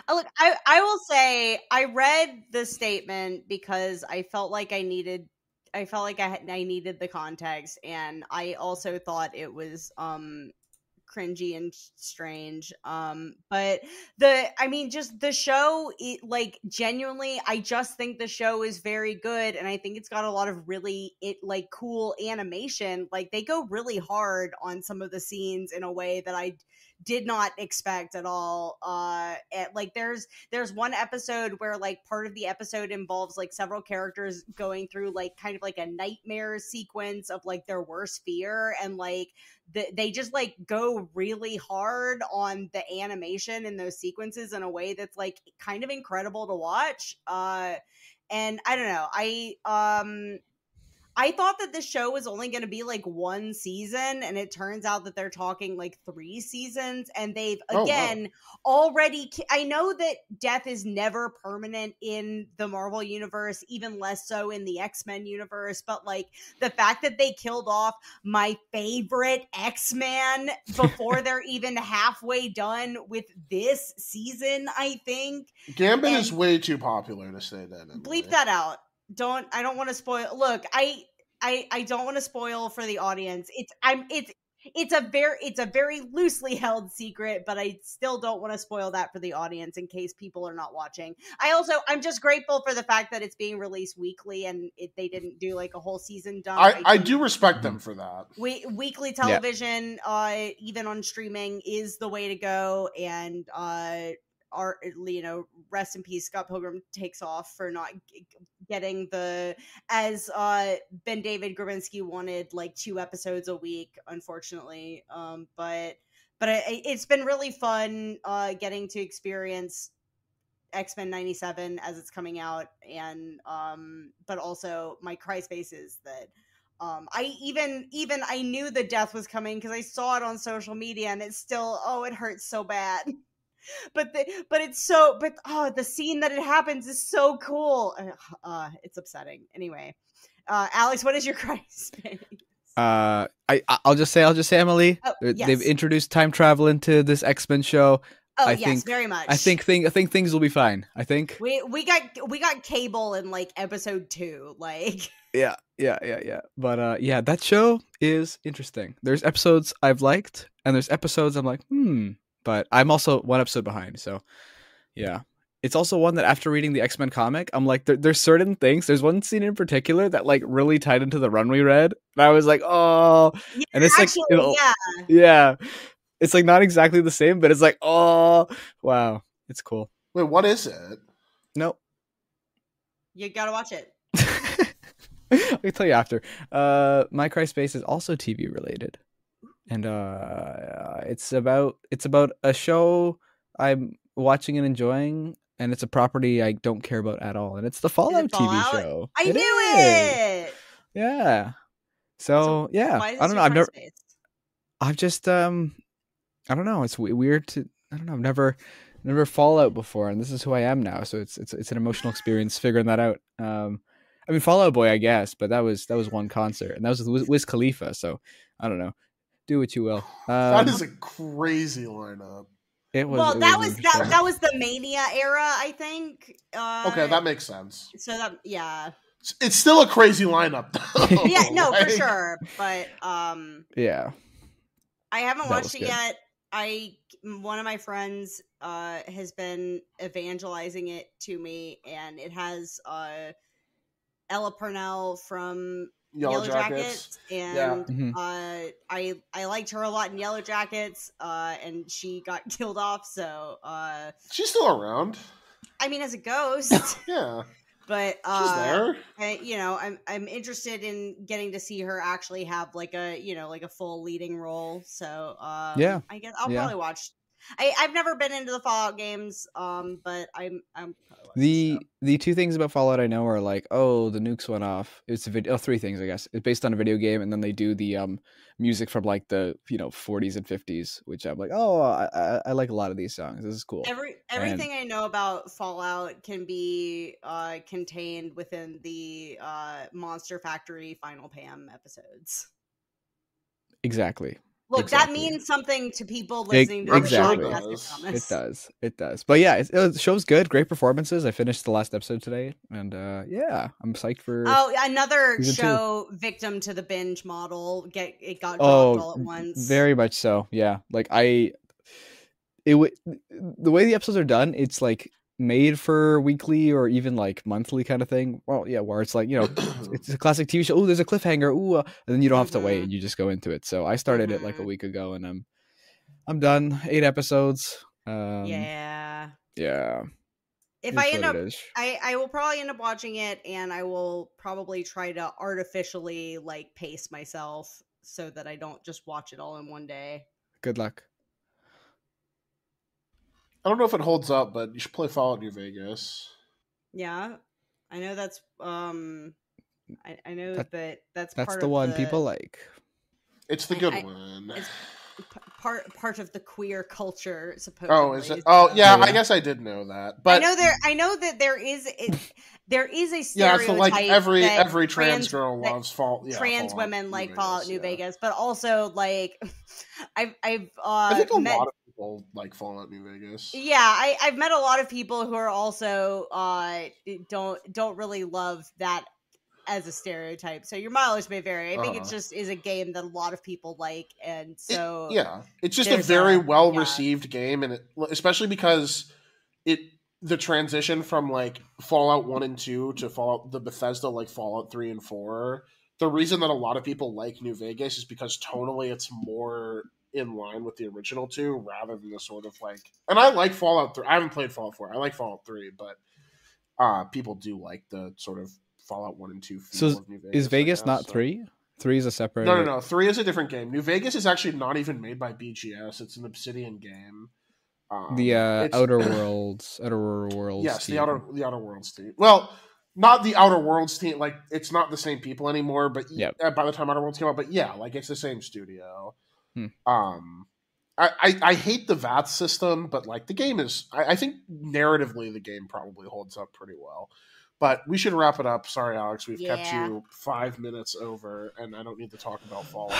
Speaker 2: Look, I will say I read the statement because I felt like I needed the context, and I also thought it was cringy and strange. But just the show, like, genuinely, I just think the show is very good, and I think it's got a lot of really cool animation. Like, they go really hard on some of the scenes in a way that I did not expect at all. There's one episode where, like, part of the episode involves, like, several characters going through, like, kind of like a nightmare sequence of, like, their worst fear, and, like, they just, like, go really hard on the animation in those sequences in a way that's, like, kind of incredible to watch. And I don't know, I thought that the show was only going to be like 1 season, and it turns out that they're talking like 3 seasons, and they've already. I know that death is never permanent in the Marvel universe, even less so in the X-Men universe. But, like, the fact that they killed off my favorite X-Man before they're even halfway done with this season, I think
Speaker 1: Gambit is way too popular to say that.
Speaker 2: Bleep that out. I don't want to spoil. Look, I don't want to spoil for the audience. It's a very loosely held secret, but I still don't want to spoil that for the audience in case people are not watching. I'm just grateful for the fact that it's being released weekly, and they didn't do like a whole season done.
Speaker 1: I do respect them for that.
Speaker 2: Weekly television, even on streaming, is the way to go, and rest in peace, Scott Pilgrim takes off for not getting as Ben David Grabinski wanted, like, 2 episodes a week, unfortunately. But it's been really fun getting to experience X-Men 97 as it's coming out, and but also my cry space is that I knew the death was coming because I saw it on social media, and it's still, it hurts so bad. But the scene that it happens is so cool. It's upsetting. Anyway, Alex, what is your cry space?
Speaker 3: I'll just say, Emily,
Speaker 2: yes.
Speaker 3: They've introduced time travel into this X-Men show.
Speaker 2: I think very much.
Speaker 3: I think things will be fine. I think
Speaker 2: we got Cable in, like, episode 2, like.
Speaker 3: Yeah. But yeah, that show is interesting. There's episodes I've liked, and there's episodes I'm like, But I'm also 1 episode behind, so yeah. It's also one that after reading the X-Men comic, I'm like, there's certain things. There's one scene in particular that, like, really tied into the run we read, and I was like, oh.
Speaker 2: Yeah,
Speaker 3: and it's
Speaker 2: actually,
Speaker 3: like, yeah, it's like not exactly the same, but it's like, oh, wow, it's cool.
Speaker 1: Wait, what is it?
Speaker 3: Nope.
Speaker 2: You gotta watch it.
Speaker 3: I can tell you after. My cry space is also TV related. And it's about a show I'm watching and enjoying, and it's a property I don't care about at all. And it's the Fallout TV show.
Speaker 2: I knew it.
Speaker 3: Yeah. So yeah,
Speaker 2: why is
Speaker 3: I don't know.
Speaker 2: I've
Speaker 3: just I don't know. It's weird to. I don't know. I've never Fallout before, and this is who I am now. So it's an emotional experience figuring that out. I mean, Fallout Boy, I guess, but that was one concert, and that was with Wiz Khalifa. So I don't know. Do what you will.
Speaker 1: That is a crazy lineup.
Speaker 3: It was.
Speaker 2: Well,
Speaker 3: it
Speaker 2: that
Speaker 3: was
Speaker 2: was
Speaker 3: interesting.
Speaker 2: that was the Mania era, I think.
Speaker 1: Okay, that makes sense.
Speaker 2: So that yeah.
Speaker 1: It's still a crazy lineup, though.
Speaker 2: Yeah, no, for
Speaker 1: Like,
Speaker 2: sure. But
Speaker 3: Yeah.
Speaker 2: I haven't
Speaker 3: That
Speaker 2: watched
Speaker 3: was
Speaker 2: it
Speaker 3: good.
Speaker 2: yet. One of my friends has been evangelizing it to me, and it has Ella Purnell from
Speaker 1: Yellow Jackets. Yeah.
Speaker 2: and
Speaker 3: Mhm.
Speaker 2: I liked her a lot in Yellow Jackets, and she got killed off. So
Speaker 1: She's still around.
Speaker 2: I mean, as a ghost,
Speaker 1: Yeah.
Speaker 2: but
Speaker 1: She's there.
Speaker 2: I'm interested in getting to see her actually have like a full leading role. So
Speaker 3: Yeah.
Speaker 2: I guess I'll
Speaker 3: Yeah.
Speaker 2: probably watch. I've never been into the Fallout games, but I'm probably watch the show.
Speaker 3: The two things about Fallout I know are like, oh, the nukes went off. It's a video. Oh, three things I guess. It's based on a video game, and then they do the music from like the 40s and 50s, which I'm like, oh, I like a lot of these songs. This is cool.
Speaker 2: Everything I know about Fallout can be contained within the Monster Factory Final Pam episodes.
Speaker 3: Exactly.
Speaker 2: Look,
Speaker 3: Exactly.
Speaker 2: that means something to people listening to
Speaker 3: exactly.
Speaker 2: the podcast. I promise.
Speaker 3: It does. But yeah, the show's good. Great performances. I finished the last episode today, and yeah, I'm psyched for.
Speaker 2: Oh, another
Speaker 3: season
Speaker 2: show victim to the binge model. It got dropped all at once.
Speaker 3: Very much so. Yeah, like the way the episodes are done, it's like made for weekly or even like monthly kind of thing. Well, yeah, where it's like it's a classic TV show. Oh, there's a cliffhanger. Ooh, and then you don't have to wait, and you just go into it. So I started it like a week ago, and I'm done. 8 episodes.
Speaker 2: Yeah. If
Speaker 3: It's
Speaker 2: I end
Speaker 3: what
Speaker 2: up,
Speaker 3: it is.
Speaker 2: I will probably end up watching it, and I will probably try to artificially like pace myself so that I don't just watch it all in one day.
Speaker 3: Good luck.
Speaker 1: I don't know if it holds up, but you should play Fallout New Vegas.
Speaker 2: Yeah, I know that's I know that's
Speaker 3: That's
Speaker 2: part
Speaker 3: the
Speaker 2: of
Speaker 3: one people like.
Speaker 1: It's the good one.
Speaker 2: It's part of the queer culture, supposedly.
Speaker 1: Oh, is it? Oh, yeah. I guess I did know that, but
Speaker 2: I know that there is a stereotype.
Speaker 1: Yeah, so like every
Speaker 2: that
Speaker 1: trans girl loves Fallout.
Speaker 2: Trans
Speaker 1: Fallout
Speaker 2: women
Speaker 1: New
Speaker 2: like
Speaker 1: Vegas,
Speaker 2: Fallout New Vegas, but also like I think
Speaker 1: a lot of people like Fallout New Vegas.
Speaker 2: Yeah, I've met a lot of people who are also don't really love that as a stereotype. So your mileage may vary. I think it just is a game that a lot of people like, and so
Speaker 1: it's just a very well received game, and especially because the transition from like Fallout 1 and 2 to Fallout the Bethesda like Fallout 3 and 4. The reason that a lot of people like New Vegas is because tonally it's more in line with the original two rather than the sort of like. And I like Fallout 3. I haven't played Fallout 4. I like Fallout 3, but people do like the sort of Fallout 1 and 2 feel of New Vegas.
Speaker 3: Is Vegas not 3? 3 is a separate.
Speaker 1: No. 3 is a different game. New Vegas is actually not even made by BGS. It's an Obsidian game.
Speaker 3: The Outer Worlds.
Speaker 1: Yes,
Speaker 3: team.
Speaker 1: the Outer Worlds team. Well, not the Outer Worlds team. Like it's not the same people anymore. But by the time Outer Worlds came out, but yeah, like it's the same studio. I hate the VAT system, but like the game is. I think narratively the game probably holds up pretty well. But we should wrap it up. Sorry, Alex, we've kept you 5 minutes over, and I don't need to talk about Fallout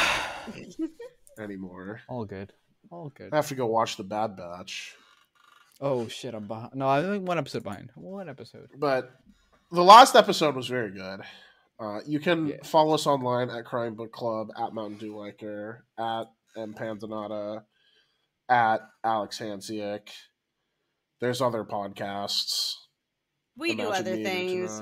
Speaker 1: anymore.
Speaker 3: All good.
Speaker 1: I have to go watch The Bad Batch.
Speaker 3: Oh shit, I'm behind. No, I'm like 1 episode behind. 1 episode.
Speaker 1: But the last episode was very good. You can follow us online at Crime Book Club, at Mountain Dew Liker, at M Pandanata, at Alex Hansiak. There's other podcasts.
Speaker 2: We do other things.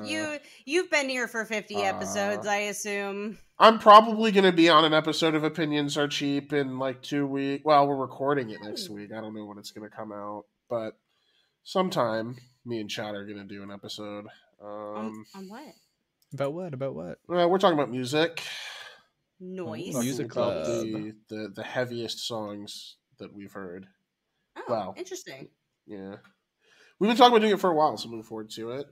Speaker 2: You've been here for 50 episodes, I assume.
Speaker 1: I'm probably going to be on an episode of Opinions Are Cheap in like 2 weeks. Well, we're recording it next week. I don't know when it's going to come out, but sometime me and Chad are going to do an episode.
Speaker 2: On what?
Speaker 3: About what?
Speaker 1: We're talking about music.
Speaker 2: Noise.
Speaker 3: Music club.
Speaker 1: The heaviest songs that we've heard.
Speaker 2: Oh, interesting.
Speaker 1: Yeah. We've been talking about doing it for a while, so I'm looking forward to it.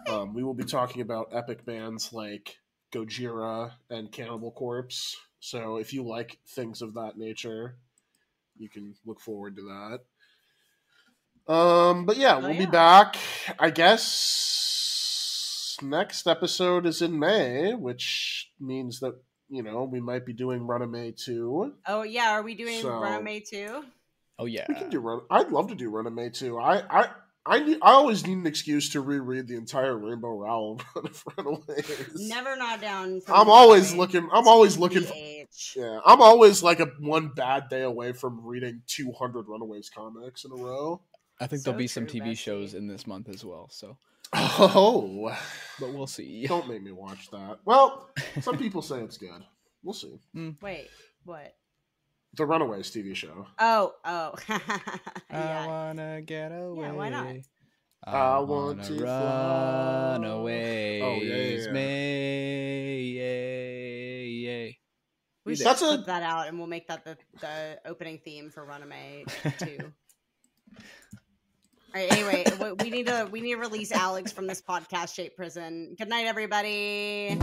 Speaker 1: Okay. We will be talking about epic bands like Gojira and Cannibal Corpse. So if you like things of that nature, you can look forward to that. But yeah, we'll be back. I guess next episode is in May, which means that we might be doing Runamay 2.
Speaker 2: Oh yeah, are we doing
Speaker 1: So-
Speaker 2: Runamay too?
Speaker 3: Oh yeah.
Speaker 1: We can do I'd love to do Runamay 2. I always need an excuse to reread the entire Rainbow Rowell run of Runaways.
Speaker 2: Never not down. For
Speaker 1: I'm
Speaker 2: me,
Speaker 1: always
Speaker 2: right?
Speaker 1: looking. I'm always looking.
Speaker 2: TBH.
Speaker 1: Yeah, I'm always like one bad day away from reading 200 Runaways comics in a row.
Speaker 3: I think
Speaker 2: So
Speaker 3: there'll be some
Speaker 2: true,
Speaker 3: TV shows
Speaker 2: Bessie.
Speaker 3: in this month as well. So,
Speaker 1: Oh,
Speaker 3: but we'll see.
Speaker 1: don't make me watch that. Well, some people say it's good. We'll see.
Speaker 2: Wait, what?
Speaker 1: The Runaways TV show.
Speaker 2: Oh.
Speaker 3: I
Speaker 2: Yeah.
Speaker 3: wanna get away.
Speaker 2: Yeah, why not?
Speaker 1: I want
Speaker 3: wanna
Speaker 1: to
Speaker 3: run
Speaker 1: fly.
Speaker 3: away.
Speaker 1: Oh, yeah.
Speaker 2: We should
Speaker 1: That's
Speaker 2: clip that out, and we'll make that the opening theme for Runamay 2. All right. Anyway, we need to release Alex from this podcast shaped prison. Good night, everybody.